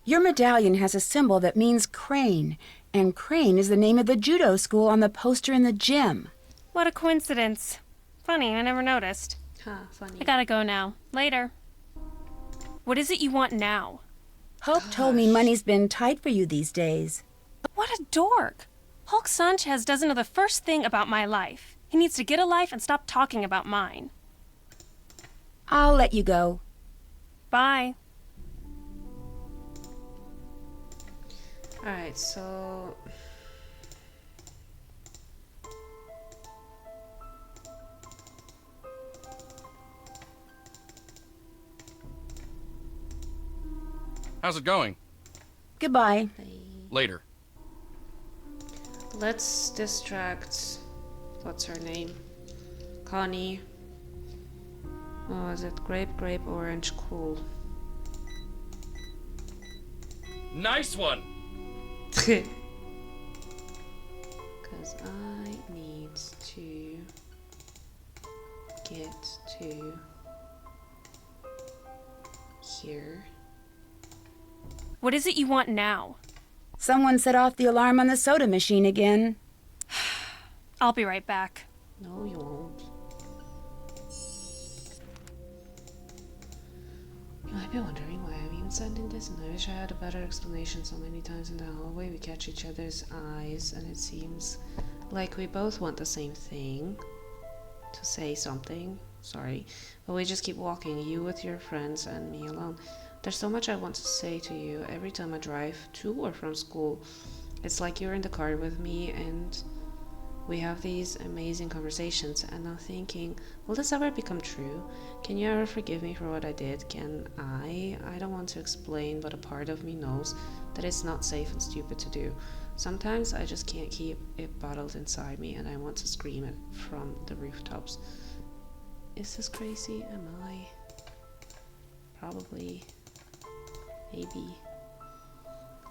Your medallion has a symbol that means crane, and crane is the name of the judo school on the poster in the gym. What a coincidence. Funny, I never noticed. Huh, funny. I gotta go now. Later. What is it you want now? Hope told me money's been tight for you these days. What a dork. Hulk Sanchez doesn't know the first thing about my life. He needs to get a life and stop talking about mine. I'll let you go. Bye. Alright, so... How's it going? Goodbye. Later. Let's distract... What's her name? Connie. Oh, is it grape, orange, cool? Nice one! Because I need to get to here. What is it you want now? Someone set off the alarm on the soda machine again. I'll be right back. No, you won't. You might be wondering why I'm even sending this, and I wish I had a better explanation. So many times in the hallway we catch each other's eyes, and it seems like we both want the same thing. To say something. Sorry. But we just keep walking, you with your friends and me alone. There's so much I want to say to you every time I drive to or from school. It's like you're in the car with me and we have these amazing conversations, and I'm thinking, will this ever become true? Can you ever forgive me for what I did? Can I don't want to explain, but a part of me knows that it's not safe and stupid to do. Sometimes I just can't keep it bottled inside me and I want to scream it from the rooftops. Is this crazy? Am I? Probably. Maybe.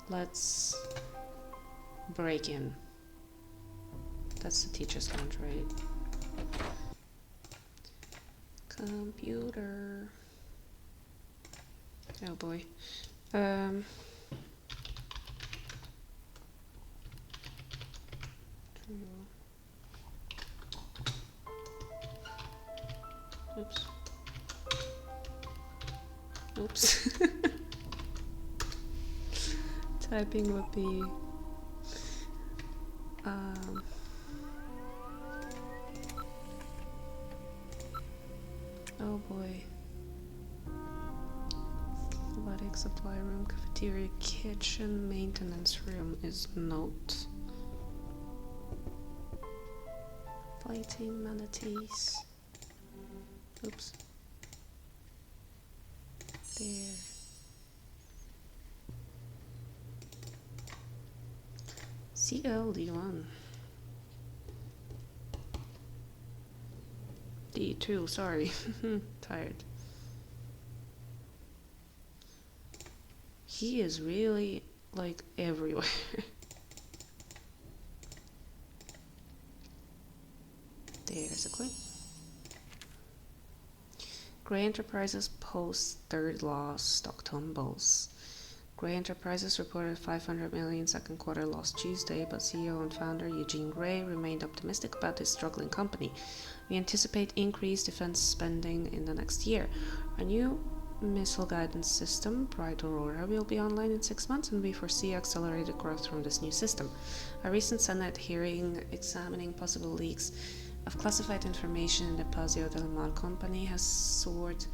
Let's break in. That's the teacher's lounge, right? Computer. Oh boy. Oops. Oops. Typing would be oh boy. Athletic supply room, cafeteria, kitchen, maintenance room is not. Fighting manatees. Oops. There. CLD1. D2, sorry. Tired. He is really, like, everywhere. There's a coin. Gray Enterprises posts third loss, stock tumbles. Gray Enterprises reported 500 million second quarter loss Tuesday, but CEO and founder Eugene Gray remained optimistic about his struggling company. We anticipate increased defense spending in the next year. A new missile guidance system, Bright Aurora, will be online in 6 months, and we foresee accelerated growth from this new system. A recent Senate hearing examining possible leaks of classified information in the Paseo del Mar company has soured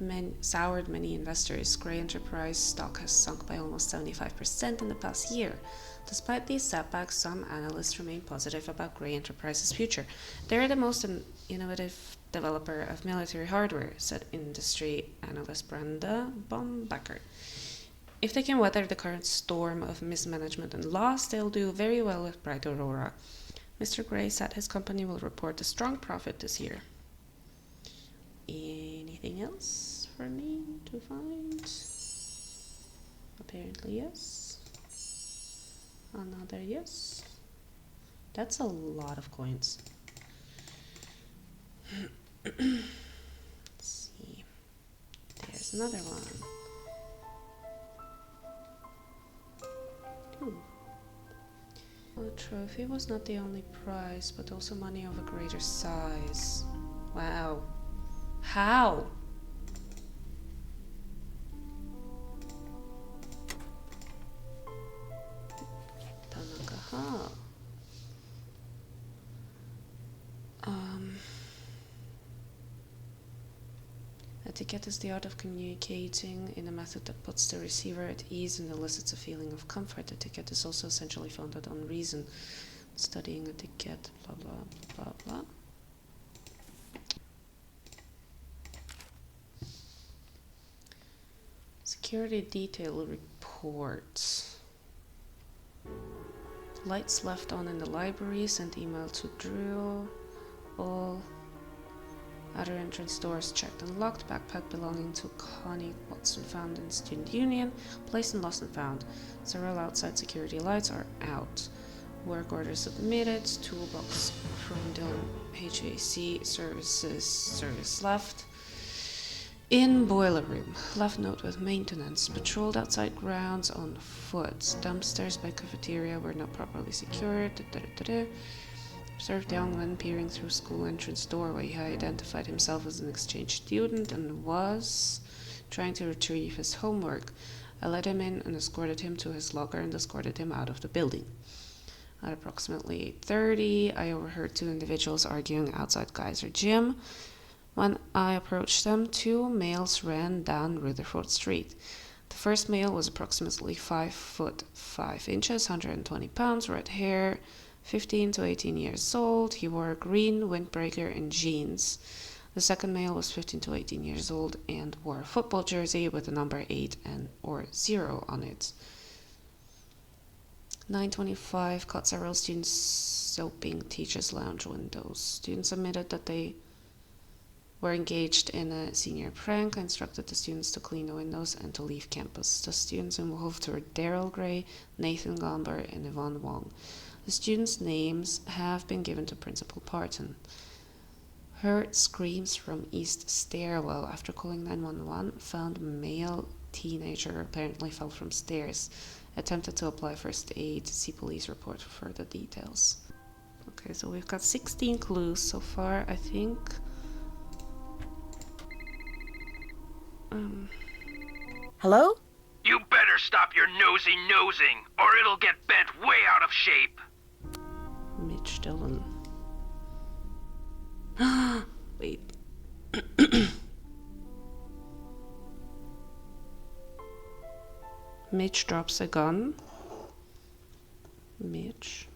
many investors. Gray Enterprise stock has sunk by almost 75% in the past year. Despite these setbacks, some analysts remain positive about Gray Enterprise's future. They're the most innovative developer of military hardware, said industry analyst Brenda Baumbecker. If they can weather the current storm of mismanagement and loss, they'll do very well with Bright Aurora. Mr. Gray said his company will report a strong profit this year. Anything else for me to find? Apparently yes. Another yes. That's a lot of coins. Let's see. There's another one. The trophy was not the only prize, but also money of a greater size. Wow. How? Tanaka. Etiquette is the art of communicating in a method that puts the receiver at ease and elicits a feeling of comfort. Etiquette is also essentially founded on reason. Studying etiquette, blah blah blah blah. Security detail reports. Lights left on in the library, sent email to Drew. All other entrance doors checked and locked. Backpack belonging to Connie Watson found in Student Union. Placed and lost and found. Several outside security lights are out. Work order submitted. Toolbox from Dylan HAC service left. In boiler room. Left note with maintenance. Patrolled outside grounds on foot. Dumpsters by cafeteria were not properly secured. Observed young man peering through school entrance doorway. He identified himself as an exchange student and was trying to retrieve his homework. I let him in and escorted him to his locker and escorted him out of the building. At approximately 8:30, I overheard two individuals arguing outside Geyser Gym. When I approached them, two males ran down Rutherford Street. The first male was approximately 5 foot 5 inches, 120 pounds, red hair, 15 to 18 years old. He wore a green windbreaker and jeans. The second male was 15 to 18 years old and wore a football jersey with the number 8 or 0 on it. 9:25 caught several students soaping teachers' lounge windows. Students admitted that they were engaged in a senior prank, instructed the students to clean the windows and to leave campus. The students involved were Daryl Gray, Nathan Gomber, and Yvonne Wong. The students' names have been given to Principal Parton. Heard screams from East Stairwell. After calling 911, found male teenager apparently fell from stairs. Attempted to apply first aid. See police report for further details. Okay, so we've got 16 clues so far, I think. Hello? You better stop your nosy nosing, or it'll get bent way out of shape. Mitch Dillon. Wait. Mitch drops a gun. Mitch.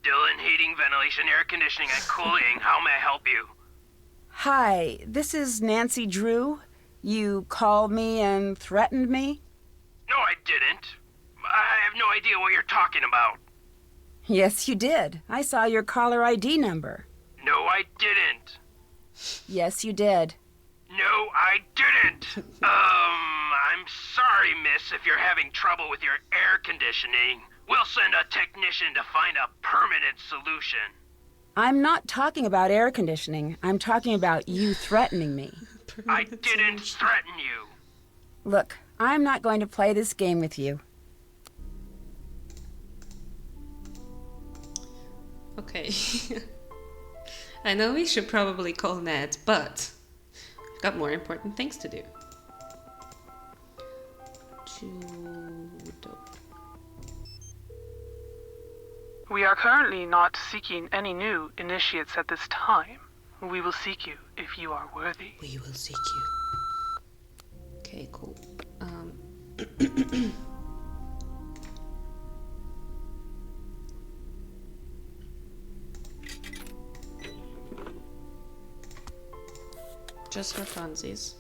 Dylan, heating, ventilation, air conditioning, and cooling. How may I help you? Hi, this is Nancy Drew. You called me and threatened me? No, I didn't. I have no idea what you're talking about. Yes, you did. I saw your caller ID number. No, I didn't. Yes, you did. No, I didn't. I'm sorry, miss, if you're having trouble with your air conditioning. We'll send a technician to find a permanent solution. I'm not talking about air conditioning. I'm talking about you threatening me. I didn't threaten you. Look, I'm not going to play this game with you. Okay. I know we should probably call Ned, but we've got more important things to do. Judo. We are currently not seeking any new initiates at this time. We will seek you if you are worthy. We will seek you. Okay, cool. Just for funsies.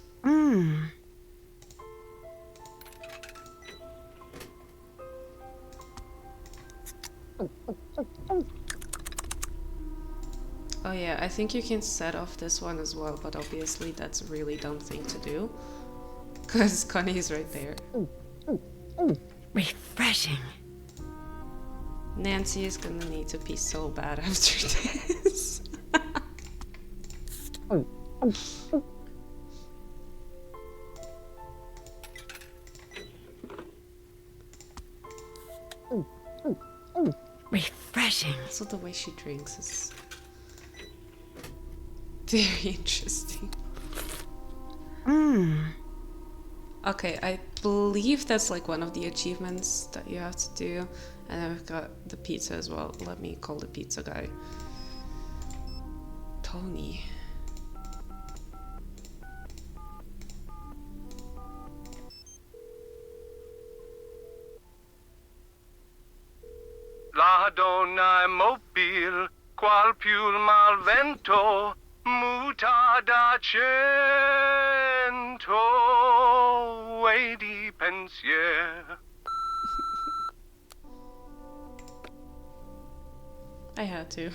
Oh yeah, I think you can set off this one as well, but obviously that's a really dumb thing to do. Because Connie's right there. Refreshing. Nancy is gonna need to pee so bad after this. Refreshing. Also, the way she drinks is very interesting. Okay, I believe that's like one of the achievements that you have to do. And then we've got the pizza as well. Let me call the pizza guy. Tony. La donna mobile, qual più mal vento, muta da cento, way di pensier. I had to.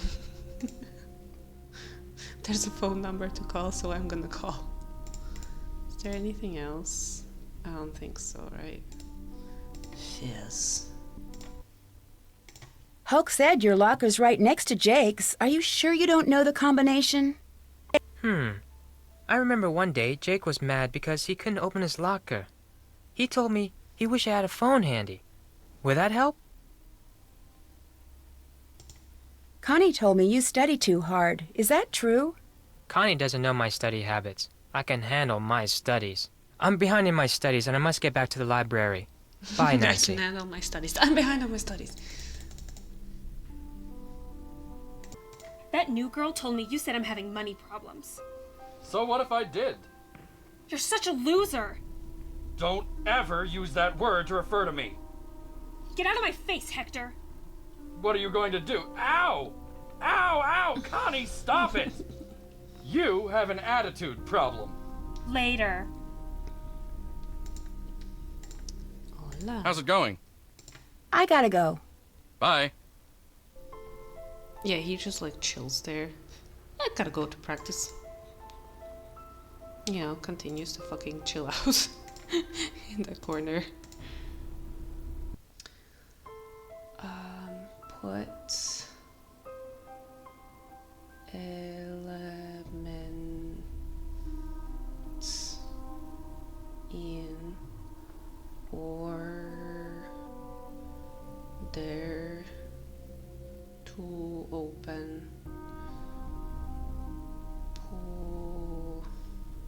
There's a phone number to call, so I'm gonna call. Is there anything else? I don't think so, right? Fizz. Hulk said your locker's right next to Jake's. Are you sure you don't know the combination? I remember one day Jake was mad because he couldn't open his locker. He told me he wished I had a phone handy. Would that help? Connie told me you study too hard. Is that true? Connie doesn't know my study habits. I can handle my studies. I'm behind in my studies and I must get back to the library. Bye, Nancy. I can handle my studies. I'm behind on my studies. That new girl told me you said I'm having money problems. So what if I did? You're such a loser. Don't ever use that word to refer to me. Get out of my face, Hector. What are you going to do? Ow! Ow, ow! Connie, stop it! You have an attitude problem. Later. la. How's it going? I gotta go. Bye. Yeah, he just like chills there. I gotta go to practice. You know, continues to fucking chill out in the corner. Put elements in order to open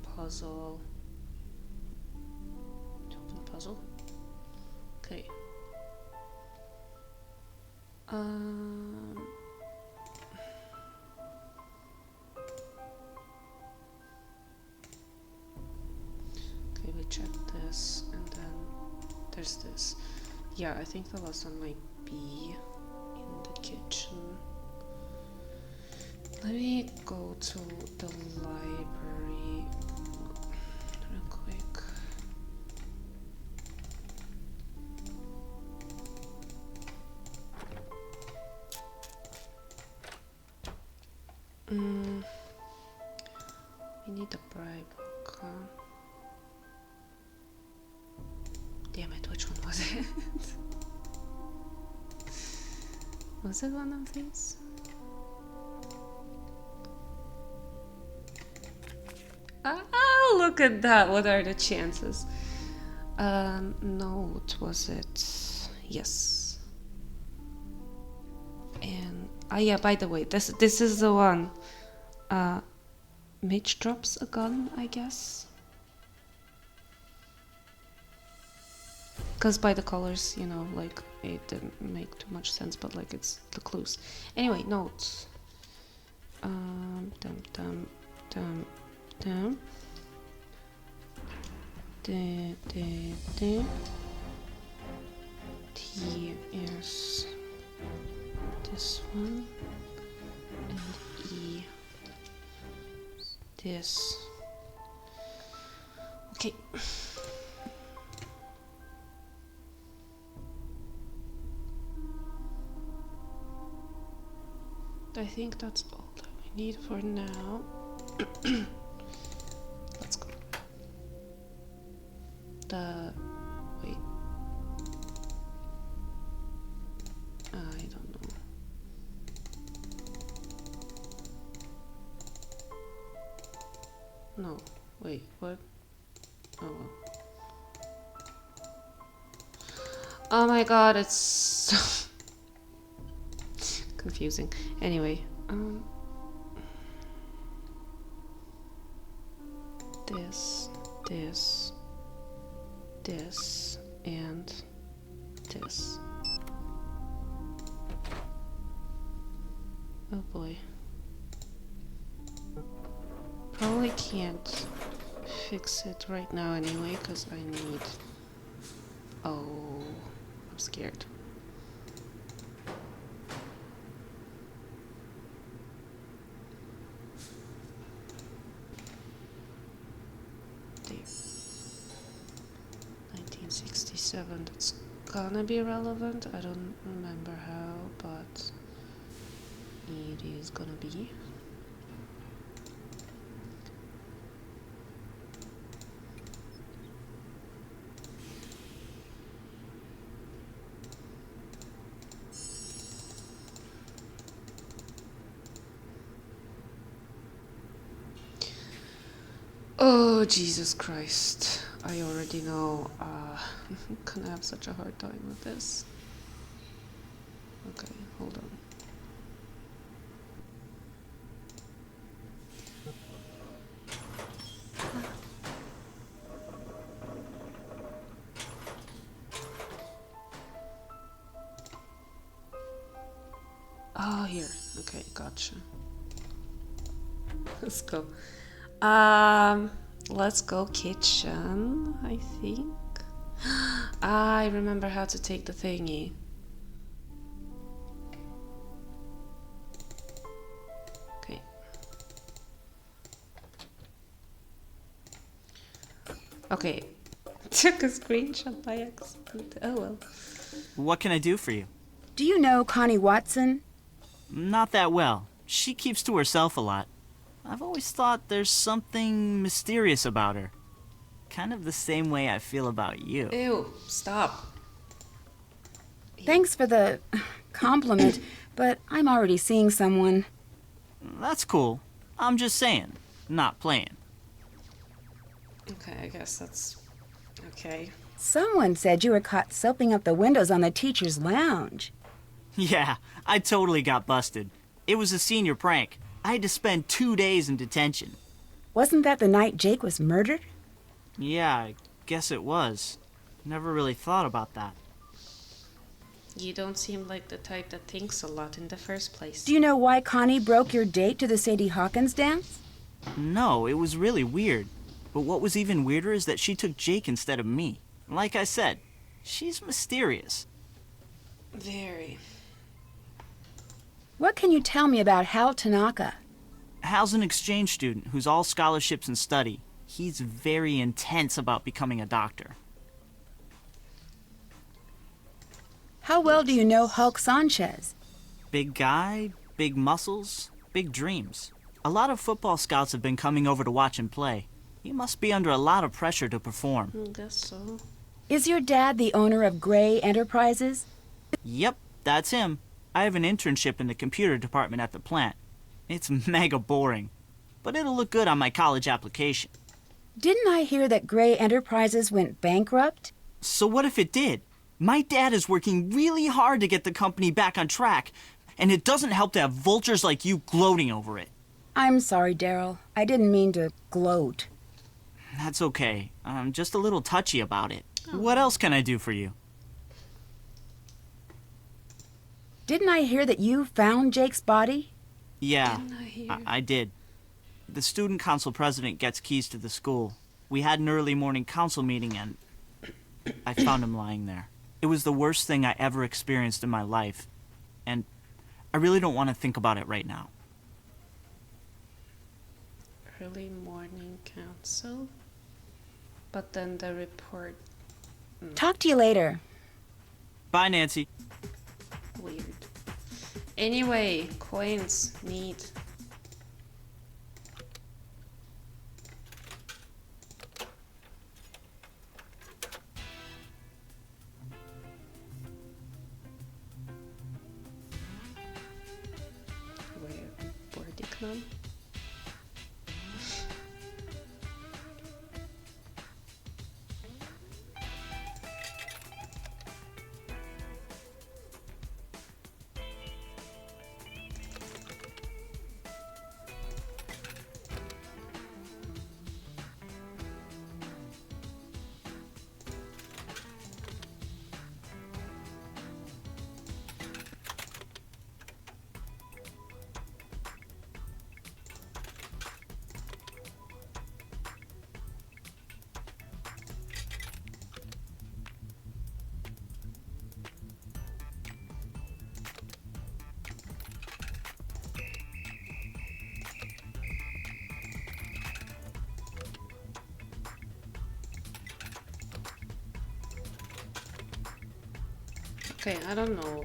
puzzle. To open the puzzle? Okay. Okay, we check this, and then there's this. Yeah, I think the last one might be in the kitchen. Let me go to the library real quick. We need the bribe book, huh? Damn it, which one was it? Was it one of these? Ah, look at that. What are the chances? Note, was it? Yes. And yeah, by the way, this is the one. Mitch drops a gun, I guess. Because by the colors, you know, like, it didn't make too much sense, but like, it's the clues. Anyway, notes. Dum dum dum dum. D D D. T is this one, and E is this. Okay. I think that's all that we need for now. Let's go. Wait. I don't know. No. Wait, what? Oh well. Oh my god, it's so confusing. Anyway, this, and this. Oh boy. Probably can't fix it right now anyway, because I need... Oh, I'm scared. There. 1967, that's gonna be relevant. I don't remember how, but it is gonna be. Oh, Jesus Christ. I already know I'm gonna have such a hard time with this. Okay, hold on. Oh, here. Okay, gotcha. Let's go. Let's go kitchen, I think. I remember how to take the thingy. Okay. Okay. Took a screenshot by accident. Oh well. What can I do for you? Do you know Connie Watson? Not that well. She keeps to herself a lot. I've always thought there's something mysterious about her. Kind of the same way I feel about you. Ew, stop. Thanks for the compliment, but I'm already seeing someone. That's cool. I'm just saying, not playing. Okay, I guess that's okay. Someone said you were caught soaping up the windows on the teacher's lounge. Yeah, I totally got busted. It was a senior prank. I had to spend 2 days in detention. Wasn't that the night Jake was murdered? Yeah, I guess it was. Never really thought about that. You don't seem like the type that thinks a lot in the first place. Do you know why Connie broke your date to the Sadie Hawkins dance? No, it was really weird. But what was even weirder is that she took Jake instead of me. Like I said, she's mysterious. Very. What can you tell me about Hal Tanaka? Hal's an exchange student who's all scholarships and study. He's very intense about becoming a doctor. How well do you know Hulk Sanchez? Big guy, big muscles, big dreams. A lot of football scouts have been coming over to watch him play. He must be under a lot of pressure to perform. I guess so. Is your dad the owner of Gray Enterprises? Yep, that's him. I have an internship in the computer department at the plant. It's mega boring, but it'll look good on my college application. Didn't I hear that Gray Enterprises went bankrupt? So what if it did? My dad is working really hard to get the company back on track, and it doesn't help to have vultures like you gloating over it. I'm sorry, Daryl. I didn't mean to gloat. That's okay. I'm just a little touchy about it. What else can I do for you? Didn't I hear that you found Jake's body? Yeah, Didn't I hear? I did. The student council president gets keys to the school. We had an early morning council meeting and I found him lying there. It was the worst thing I ever experienced in my life. And I really don't want to think about it right now. Early morning council. But then the report. Talk to you later. Bye, Nancy. Weird. Anyway, coins. Neat. Where did it come? Okay, I don't know.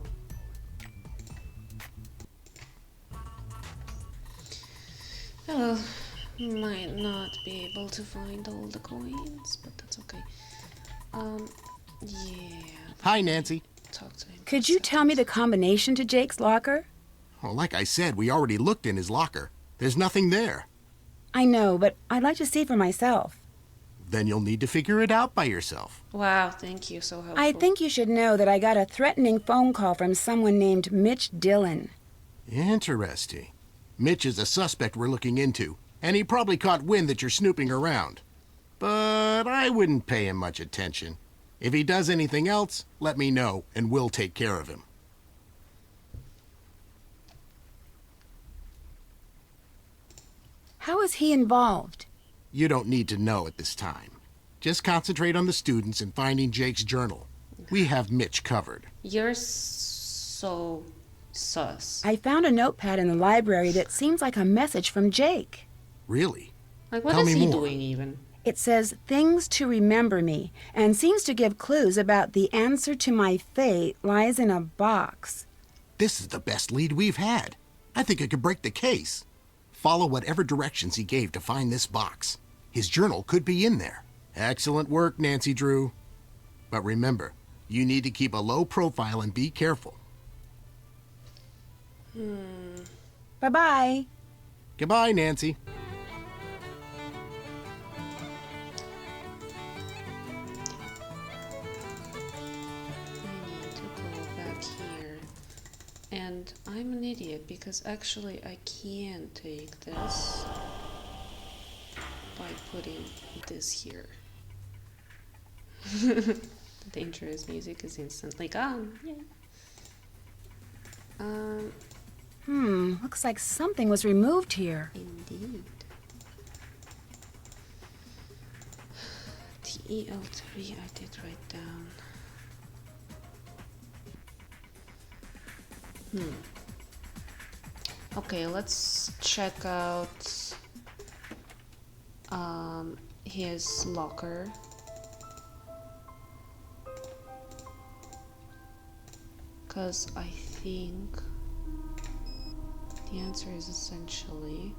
Well, might not be able to find all the coins, but that's okay. Yeah. Hi, Nancy. Talk to him. Could you tell me the combination to Jake's locker? Well, like I said, we already looked in his locker. There's nothing there. I know, but I'd like to see for myself. Then you'll need to figure it out by yourself. Wow, thank you, so helpful. I think you should know that I got a threatening phone call from someone named Mitch Dillon. Interesting. Mitch is a suspect we're looking into, and he probably caught wind that you're snooping around. But I wouldn't pay him much attention. If he does anything else, let me know, and we'll take care of him. How is he involved? You don't need to know at this time. Just concentrate on the students and finding Jake's journal. We have Mitch covered. You're so sus. I found a notepad in the library that seems like a message from Jake. Really? Like, what Tell is me he more. doing even? It says things to remember me and seems to give clues about the answer to my fate lies in a box. This is the best lead we've had. I think I could break the case. Follow whatever directions he gave to find this box. His journal could be in there. Excellent work, Nancy Drew. But remember, you need to keep a low profile and be careful. Bye-bye. Goodbye, Nancy. I need to go back here. And I'm an idiot because actually I can take this by putting this here. The dangerous music is instantly gone. Yay. Looks like something was removed here. Indeed. TEL3 I did write down. Okay, let's check out his locker. Because I think the answer is essentially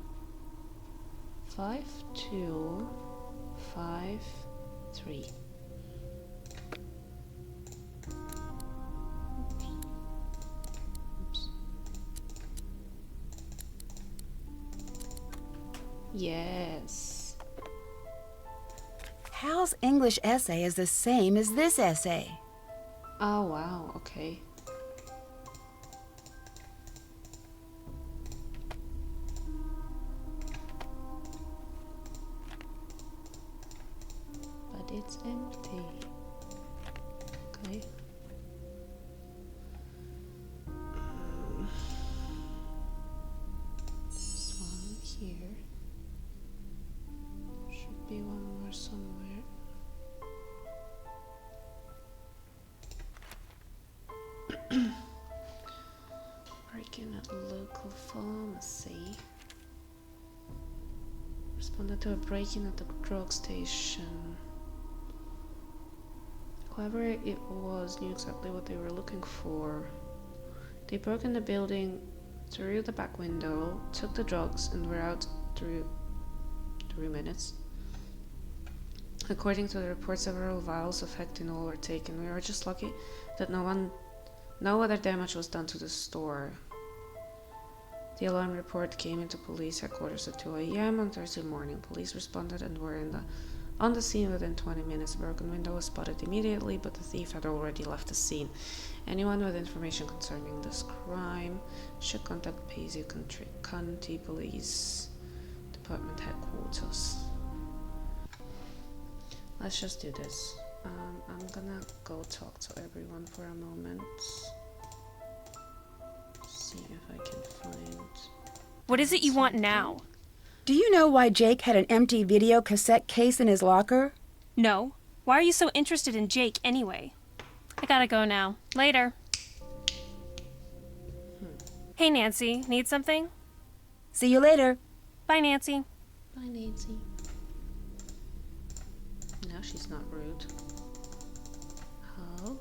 5253. Oops. Yes. Hal's English essay is the same as this essay. Oh wow, okay. But it's empty. Okay. This one here. Should be one more somewhere. Breaking at local pharmacy. Responded to a break-in at the drug station. Whoever it was knew exactly what they were looking for. They broke in the building, through the back window, took the drugs, and were out through 3 minutes. According to the report, several vials of fentanyl were taken. We were just lucky that no other damage was done to the store. The alarm report came into police headquarters at 2 a.m. on Thursday morning. Police responded and were on the scene within 20 minutes. A broken window was spotted immediately, but the thief had already left the scene. Anyone with information concerning this crime should contact Pasio County Police Department headquarters. Let's just do this. I'm gonna go talk to everyone for a moment. See if I can find... What is it you want now? Do you know why Jake had an empty video cassette case in his locker? No. Why are you so interested in Jake anyway? I gotta go now. Later. Hey, Nancy. Need something? See you later. Bye, Nancy. Bye, Nancy. Now she's not rude. Hello?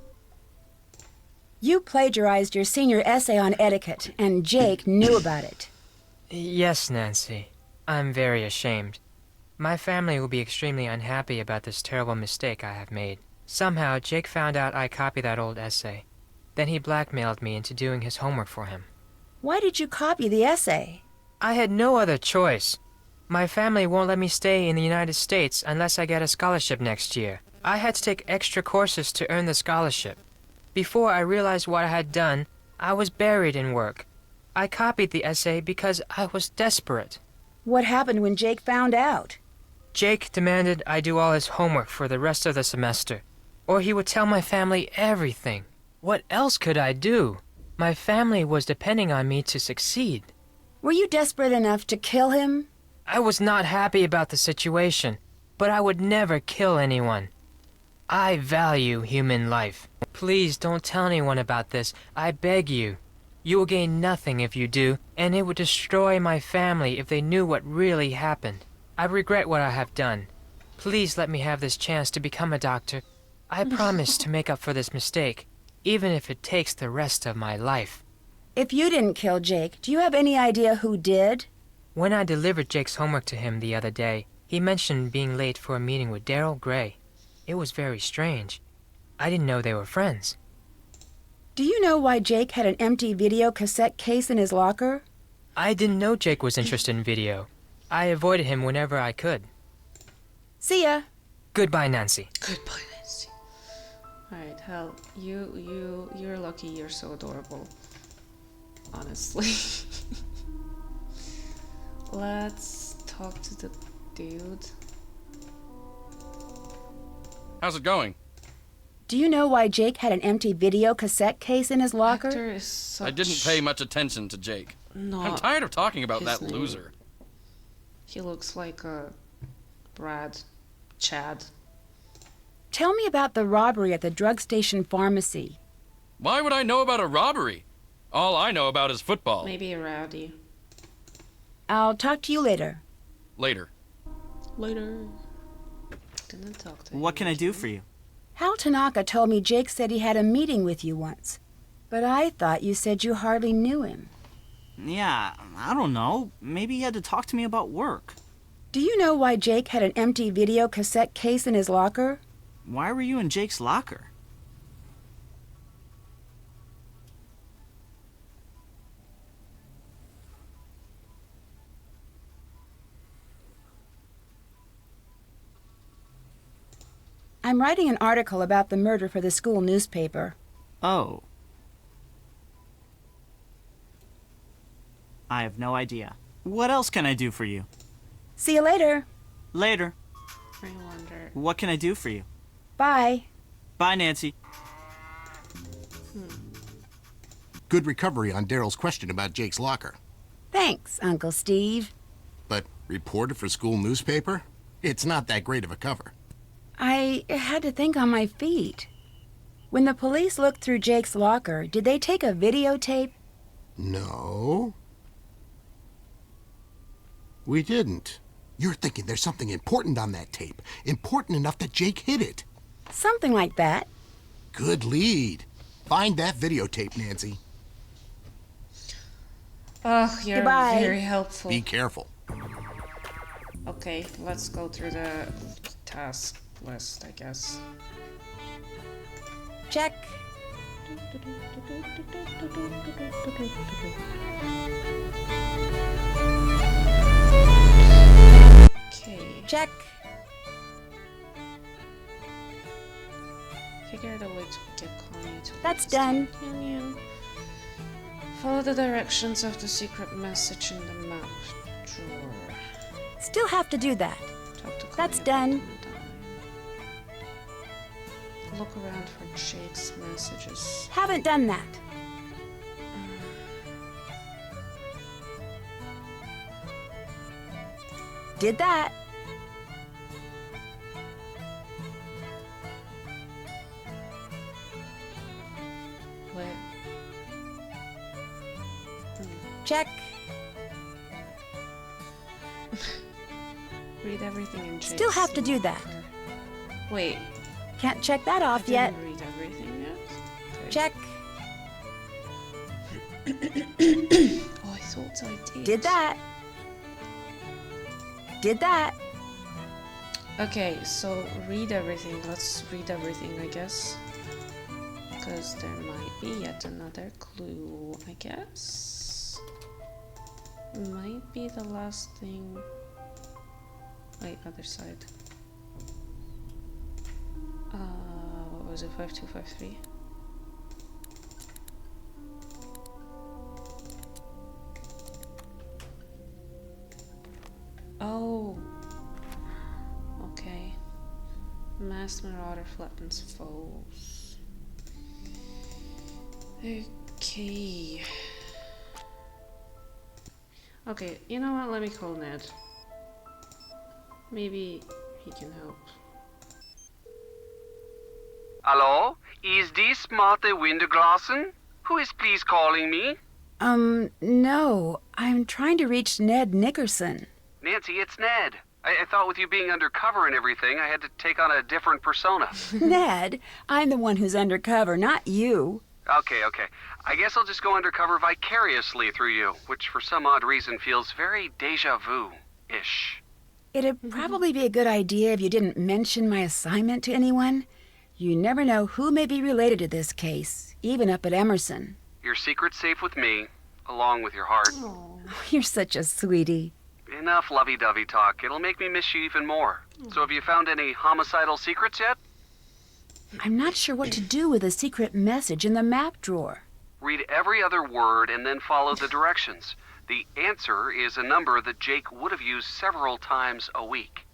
You plagiarized your senior essay on etiquette, and Jake knew about it. Yes, Nancy. I'm very ashamed. My family will be extremely unhappy about this terrible mistake I have made. Somehow, Jake found out I copied that old essay. Then he blackmailed me into doing his homework for him. Why did you copy the essay? I had no other choice. My family won't let me stay in the United States unless I get a scholarship next year. I had to take extra courses to earn the scholarship. Before I realized what I had done, I was buried in work. I copied the essay because I was desperate. What happened when Jake found out? Jake demanded I do all his homework for the rest of the semester, or he would tell my family everything. What else could I do? My family was depending on me to succeed. Were you desperate enough to kill him? I was not happy about the situation, but I would never kill anyone. I value human life. Please don't tell anyone about this, I beg you. You will gain nothing if you do, and it would destroy my family if they knew what really happened. I regret what I have done. Please let me have this chance to become a doctor. I promise to make up for this mistake, even if it takes the rest of my life. If you didn't kill Jake, do you have any idea who did? When I delivered Jake's homework to him the other day, he mentioned being late for a meeting with Daryl Gray. It was very strange. I didn't know they were friends. Do you know why Jake had an empty video cassette case in his locker? I didn't know Jake was interested in video. I avoided him whenever I could. See ya. Goodbye, Nancy. Goodbye, Nancy. Alright, hell, you're lucky you're so adorable. Honestly. Let's talk to the dude. How's it going? Do you know why Jake had an empty video cassette case in his locker? Actor is such... I didn't pay much attention to Jake. No, I'm tired of talking about his that name. loser. He looks like a Chad. Tell me about the robbery at the drug station pharmacy. Why would I know about a robbery? All I know about is football. Maybe a rowdy. I'll talk to you later. Later. Didn't talk to him. What can I do for you? Hal Tanaka told me Jake said he had a meeting with you once. But I thought you said you hardly knew him. Yeah, I don't know. Maybe he had to talk to me about work. Do you know why Jake had an empty video cassette case in his locker? Why were you in Jake's locker? I'm writing an article about the murder for the school newspaper. Oh. I have no idea. What else can I do for you? See you later. Later. I wonder. What can I do for you? Bye. Bye, Nancy. Good recovery on Daryl's question about Jake's locker. Thanks, Uncle Steve. But reporter for school newspaper? It's not that great of a cover. I had to think on my feet. When the police looked through Jake's locker, did they take a videotape? No. We didn't. You're thinking there's something important on that tape. Important enough that Jake hid it. Something like that. Good lead. Find that videotape, Nancy. Oh, you're Goodbye. very helpful. Be careful. Okay, let's go through the task list, I guess. Check. Okay. Check. Figure out a way to get Connie to That's the done. Canyon. Follow the directions of the secret message in the map drawer. Still have to do that. Talk to Connie That's about done. them dying. Look around for Jake's messages. Haven't done that. Did that. Where? Check. Read everything in Jake's Still have to do that. locker. Wait, Can't check that I off yet. didn't read everything yet? Okay. Check. Oh, I thought I did. Did that. Did that. Okay, so read everything. Let's read everything, I guess. Because there might be yet another clue, I guess. Might be the last thing. Wait, other side. What was it? 5253? Oh. Okay. Masked Marauder flattens foes. Okay. Okay, you know what? Let me call Ned. Maybe he can help. Hello? Is this Martha Winterglassen? Who is please calling me? No. I'm trying to reach Ned Nickerson. Nancy, it's Ned. I thought with you being undercover and everything, I had to take on a different persona. Ned, I'm the one who's undercover, not you. Okay. I guess I'll just go undercover vicariously through you, which for some odd reason feels very deja vu-ish. It'd probably be a good idea if you didn't mention my assignment to anyone. You never know who may be related to this case, even up at Emerson. Your secret's safe with me, along with your heart. Oh. You're such a sweetie. Enough lovey-dovey talk. It'll make me miss you even more. So have you found any homicidal secrets yet? I'm not sure what to do with a secret message in the map drawer. Read every other word and then follow the directions. The answer is a number that Jake would have used several times a week.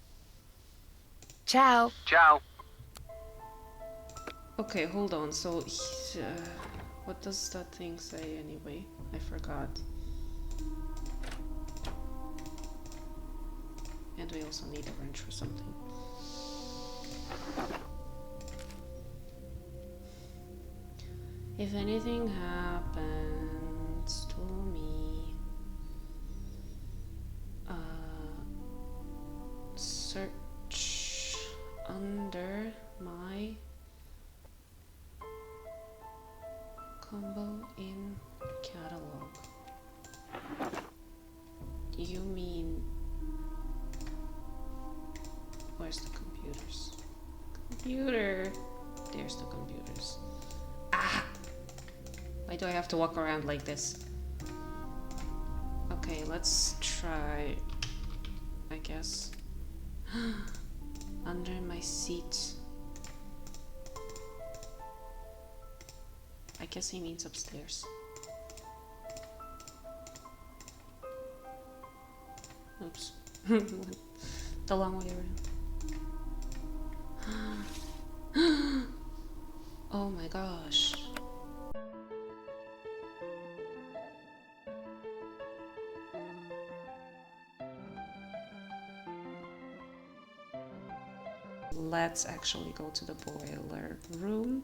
Ciao. Ciao. Okay, hold on. So, what does that thing say anyway? I forgot. And we also need a wrench or something. If anything happens to me, search under my combo in catalog. You mean where's the computers? Computer. There's the computers. Ah! Why do I have to walk around like this? Okay, let's try, I guess. Under my seat. I guess he means upstairs. Oops. The long way around. Oh my gosh. Let's actually go to the boiler room.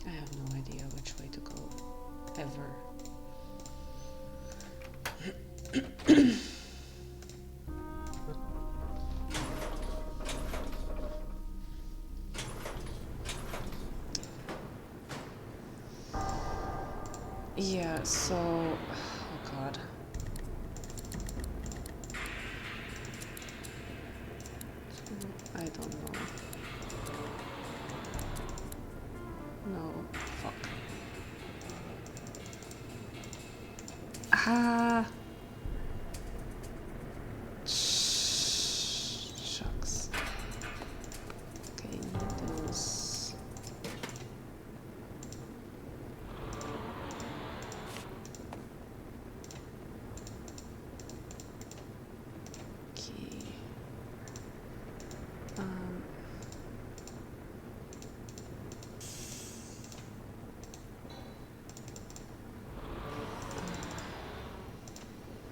I have no idea which way to go, ever. Yeah, so, oh god. I don't know. No, fuck. Ah! Shucks. Okay, needles. Okay.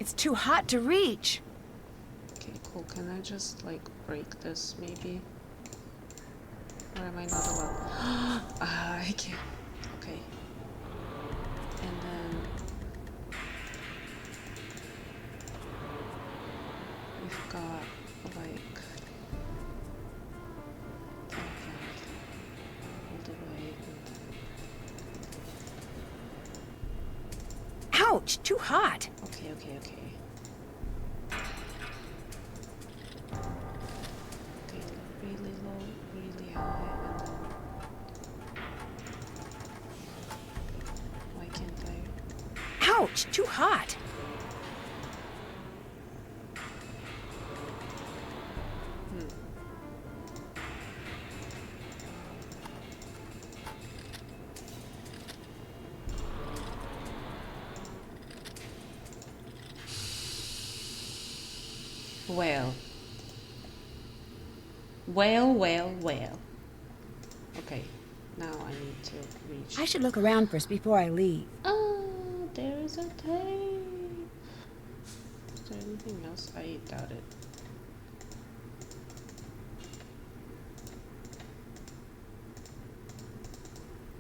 It's too hot to reach. Okay, cool. Can I just, like, break this, maybe? Or am I not allowed? I can't. Okay. And then... we've got, like... all the way. Ouch! Too hot. Okay. Okay, really low, really high, and then... why can't I? Ouch! Too hot. Well. Okay, now I need to reach... I should look around first before I leave. Oh, there is a tape. Is there anything else? I doubt it.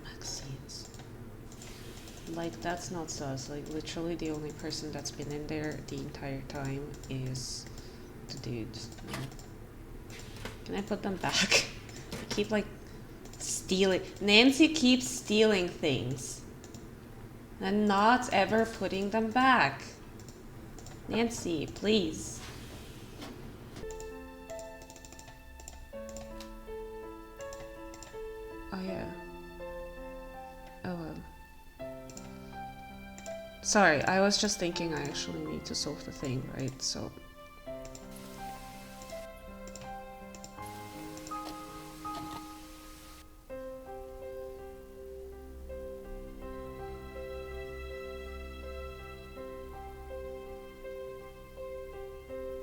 Magazines. like, that's not sus. Like, literally the only person that's been in there the entire time is the dude. Can I put them back? I keep, like, stealing. Nancy keeps stealing things and not ever putting them back. Nancy, please. Oh yeah. Oh well. Sorry, I was just thinking I actually need to solve the thing, right? So.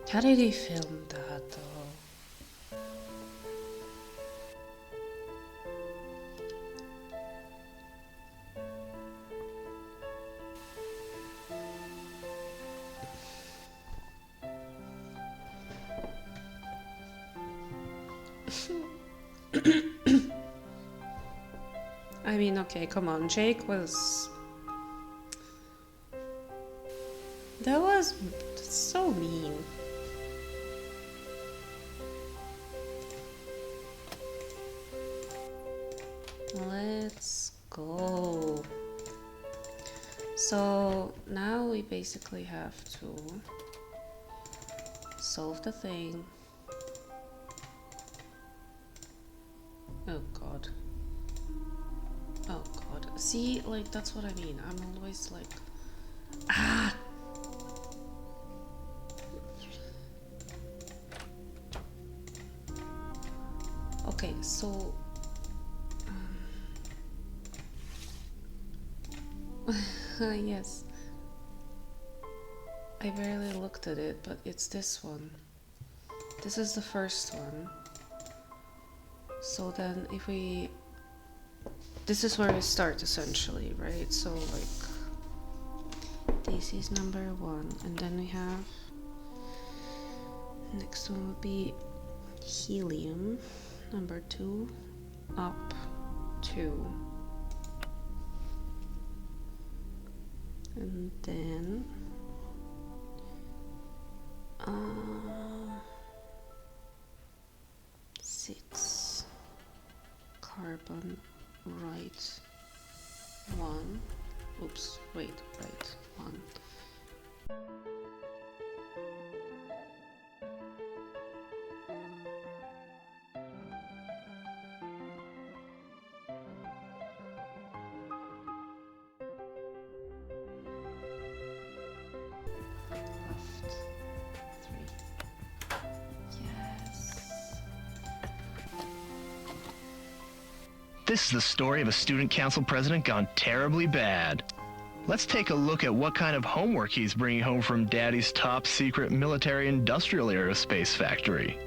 How did he film that though? I mean, okay, come on, Jake was... That was so mean. Let's go. So now we basically have to solve the thing. Oh god. Oh god. See, like, that's what I mean. I'm always like... Ah! Okay, so... yes. I barely looked at it, but it's this one. This is the first one. So then if we... This is where we start essentially, right? So like... This is number 1. And then we have... Next one would be helium. Number 2. Up 2. And then 6 carbon right 1. Oops, wait, right 1. This is the story of a student council president gone terribly bad. Let's take a look at what kind of homework he's bringing home from Daddy's top secret military industrial aerospace factory.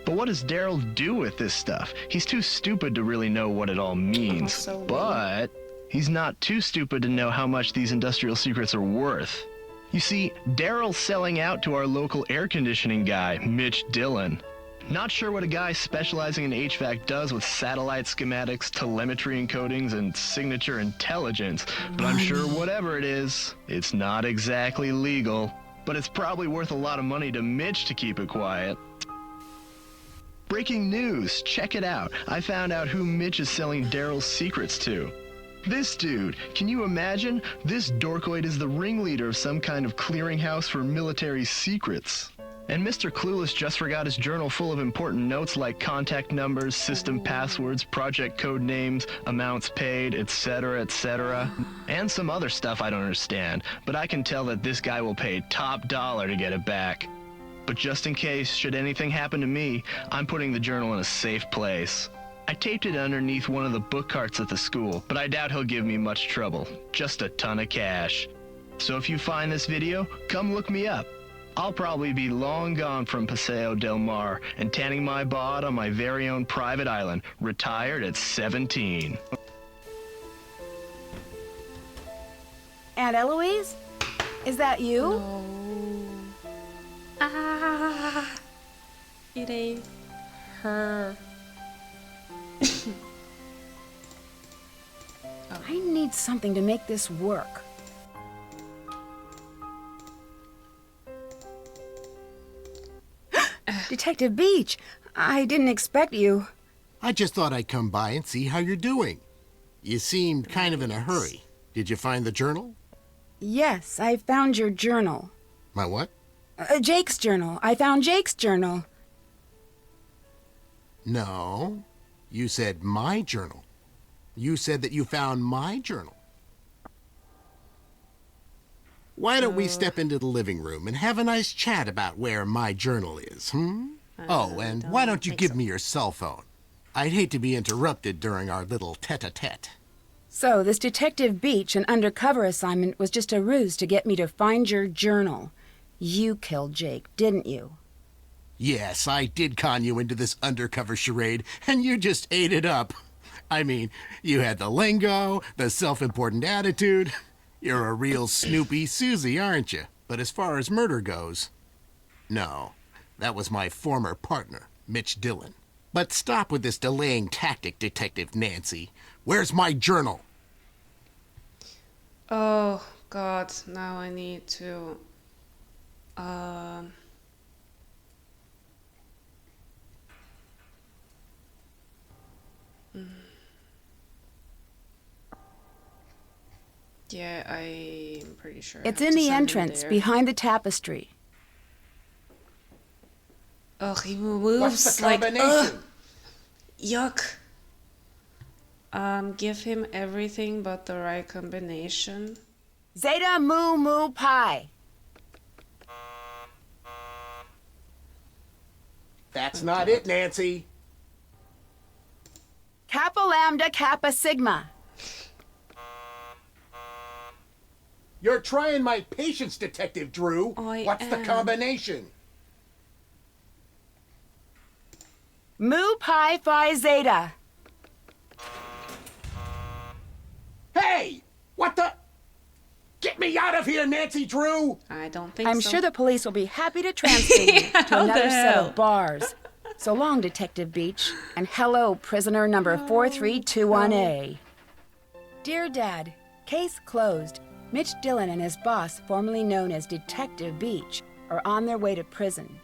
But what does Daryl do with this stuff? He's too stupid to really know what it all means. But he's not too stupid to know how much these industrial secrets are worth. You see, Daryl's selling out to our local air conditioning guy, Mitch Dillon. Not sure what a guy specializing in HVAC does with satellite schematics, telemetry encodings, and signature intelligence, but I'm sure whatever it is, it's not exactly legal. But it's probably worth a lot of money to Mitch to keep it quiet. Breaking news, check it out. I found out who Mitch is selling Daryl's secrets to. This dude, can you imagine? This dorkoid is the ringleader of some kind of clearinghouse for military secrets. And Mr. Clueless just forgot his journal full of important notes like contact numbers, system passwords, project code names, amounts paid, etc., etc. And some other stuff I don't understand, but I can tell that this guy will pay top dollar to get it back. But just in case, should anything happen to me, I'm putting the journal in a safe place. I taped it underneath one of the book carts at the school, but I doubt he'll give me much trouble. Just a ton of cash. So if you find this video, come look me up. I'll probably be long gone from Paseo del Mar and tanning my bod on my very own private island, retired at 17. Aunt Eloise? Is that you? No. Ah! It ain't her. I need need something to make this work. Detective Beach, I didn't expect you. I just thought I'd come by and see how you're doing. You seemed kind of in a hurry. Did you find the journal? Yes, I found your journal. My what? Jake's journal. I found Jake's journal. No. You said my journal. You said that you found my journal. Why don't we step into the living room and have a nice chat about where my journal is, Oh, and why don't you give me your cell phone? I'd hate to be interrupted during our little tete-a-tete. So, this Detective Beach, an undercover assignment, was just a ruse to get me to find your journal. You killed Jake, didn't you? Yes, I did con you into this undercover charade, and you just ate it up. I mean, you had the lingo, the self-important attitude. You're a real Snoopy Susie, aren't you? But as far as murder goes, no. That was my former partner, Mitch Dillon. But stop with this delaying tactic, Detective Nancy. Where's my journal? Oh, God. Now I need to... Yeah, I'm pretty sure. It's in the entrance, behind the tapestry. Ugh, he moves What's the like... combination? Yuck. Give him everything but the right combination. Zeta Mu Mu Pi. That's not it, Nancy. Kappa Lambda Kappa Sigma. You're trying my patience, Detective Drew. What's the combination? Mu Pi Phi Zeta. Hey! What the? Get me out of here, Nancy Drew! I don't think I'm so. sure the police will be happy to transfer you to How the another set hell? of bars. So long, Detective Beach, and hello, prisoner number 4321A. Dear Dad, case closed. Mitch Dillon and his boss, formerly known as Detective Beach, are on their way to prison.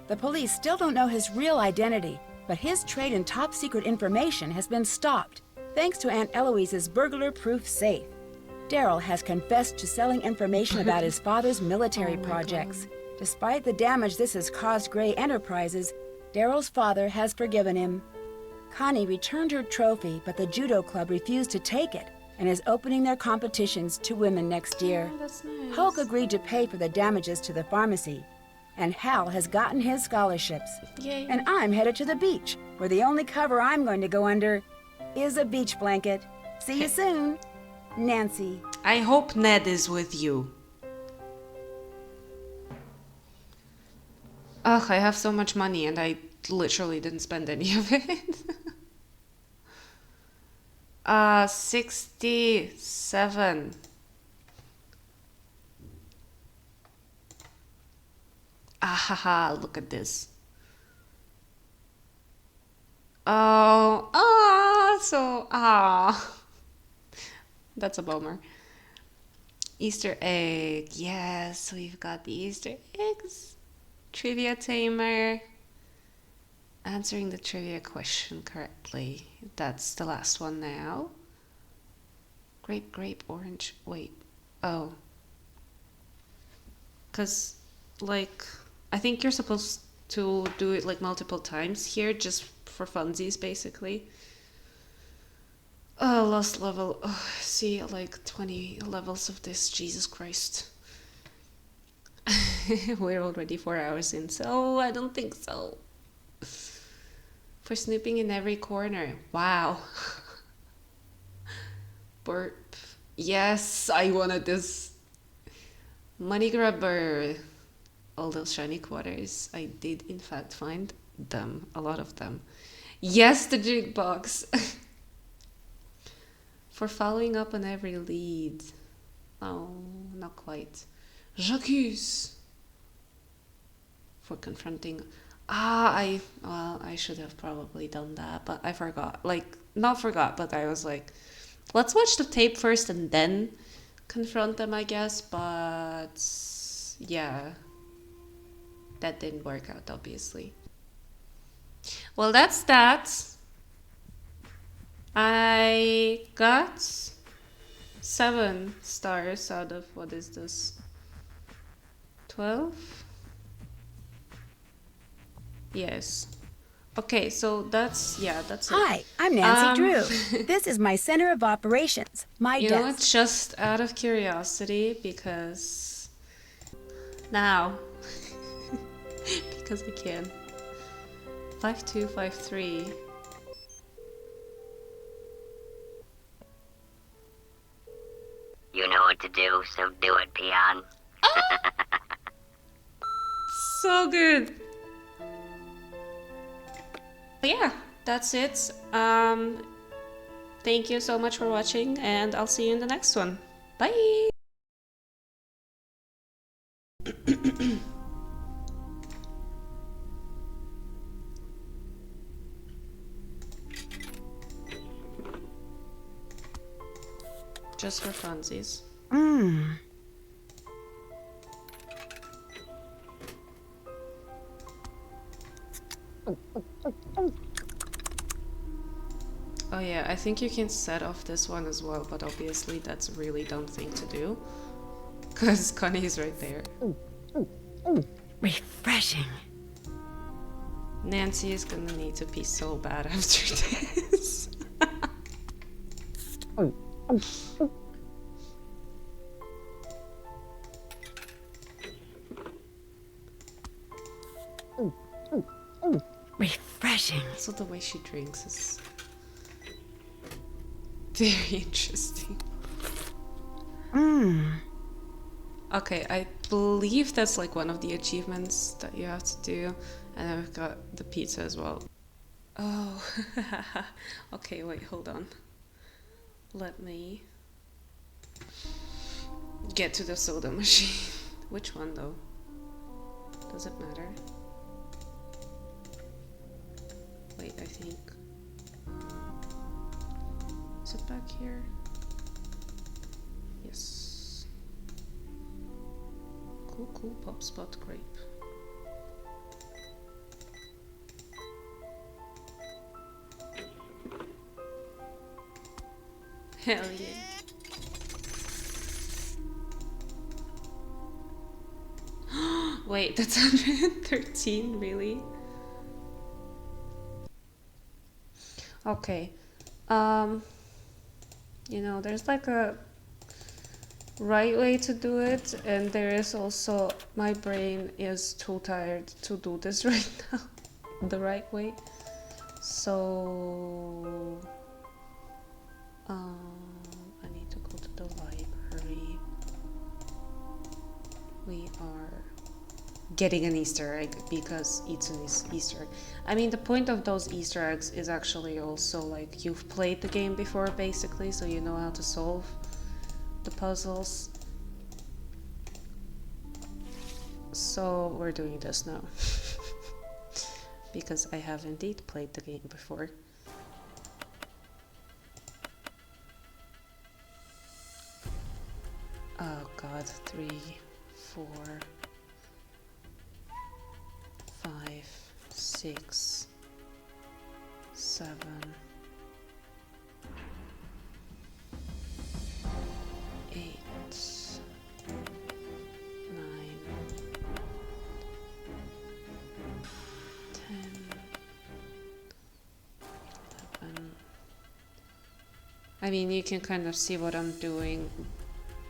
The police still don't know his real identity, but his trade in top-secret information has been stopped, thanks to Aunt Eloise's burglar-proof safe. Daryl has confessed to selling information about his father's military projects. Despite the damage this has caused Gray Enterprises, Daryl's father has forgiven him. Connie returned her trophy, but the judo club refused to take it and is opening their competitions to women next year. Oh, that's nice. Hulk agreed to pay for the damages to the pharmacy, and Hal has gotten his scholarships. Yay. And I'm headed to the beach, where the only cover I'm going to go under is a beach blanket. See you soon, Nancy. I hope Ned is with you. Ugh, I have so much money and I literally didn't spend any of it. 67. Ahaha, look at this. That's a bummer. Easter egg. Yes, we've got the Easter eggs. Trivia tamer. Answering the trivia question correctly. That's the last one now. Grape, grape, orange. Wait. Oh. Because, like, I think you're supposed to do it, like, multiple times here, just for funsies, basically. Oh, lost level. Oh, see, like, 20 levels of this. Jesus Christ. We're already 4 hours in, so I don't think so. For snooping in every corner. Wow. Burp. Yes, I wanted this. Money grabber. All those shiny quarters. I did, in fact, find them. A lot of them. Yes, the jukebox. For following up on every lead. Oh, not quite. J'accuse. For confronting. I should have probably done that, but I forgot. Like, not forgot, but I was like, Let's watch the tape first and then confront them, I guess, but yeah. That didn't work out, obviously. Well, that's that. I got 7 stars out of, what is this? 12? Yes. Okay, so that's it. Hi, I'm Nancy Drew. This is my center of operations, my You desk. know, it's just out of curiosity, because now, because I can. 5253. You know what to do, so do it, peon. So good. Yeah, that's it. Thank you so much for watching, and I'll see you in the next one. Bye. Just for funsies. Oh yeah, I think you can set off this one as well, but obviously that's a really dumb thing to do. Because Connie's right there. Refreshing. Nancy is gonna need to pee so bad after this. Refreshing. So the way she drinks is very interesting. Okay, I believe that's like one of the achievements that you have to do. And I've got the pizza as well. Oh, okay, wait, hold on. Let me get to the soda machine. Which one though? Does it matter? Wait, I think. Is it back here? Yes. Cool, pop spot grape. Hell yeah. Wait, that's 113, really? Okay. You know, there's like a right way to do it, and there is also, my brain is too tired to do this right now the right way. So I need to go to the library. We are getting an Easter egg because it's an Easter egg. I mean, the point of those Easter eggs is actually also like you've played the game before, basically, so you know how to solve the puzzles. So we're doing this now because I have indeed played the game before. Oh god, 3, 4, 5, 6, 7, 8, 9, 10, 11. I mean, you can kind of see what I'm doing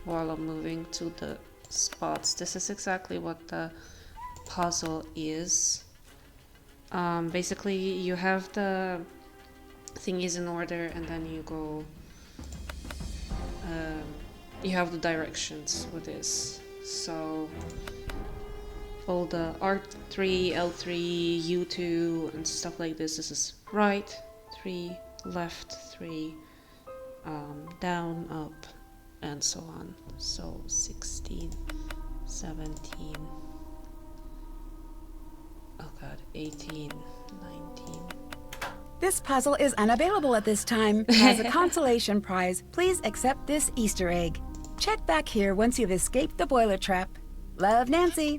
while I'm moving to the spots. This is exactly what the puzzle is. Basically, you have the thingies in order, and then you go. You have the directions with this. So all the R3, L3, U2, and stuff like this. This is right 3, left 3, down, up, and so on. So 16, 17. Oh god, 18, 19, This puzzle is unavailable at this time. As a consolation prize, please accept this Easter egg. Check back here once you've escaped the boiler trap. Love, Nancy.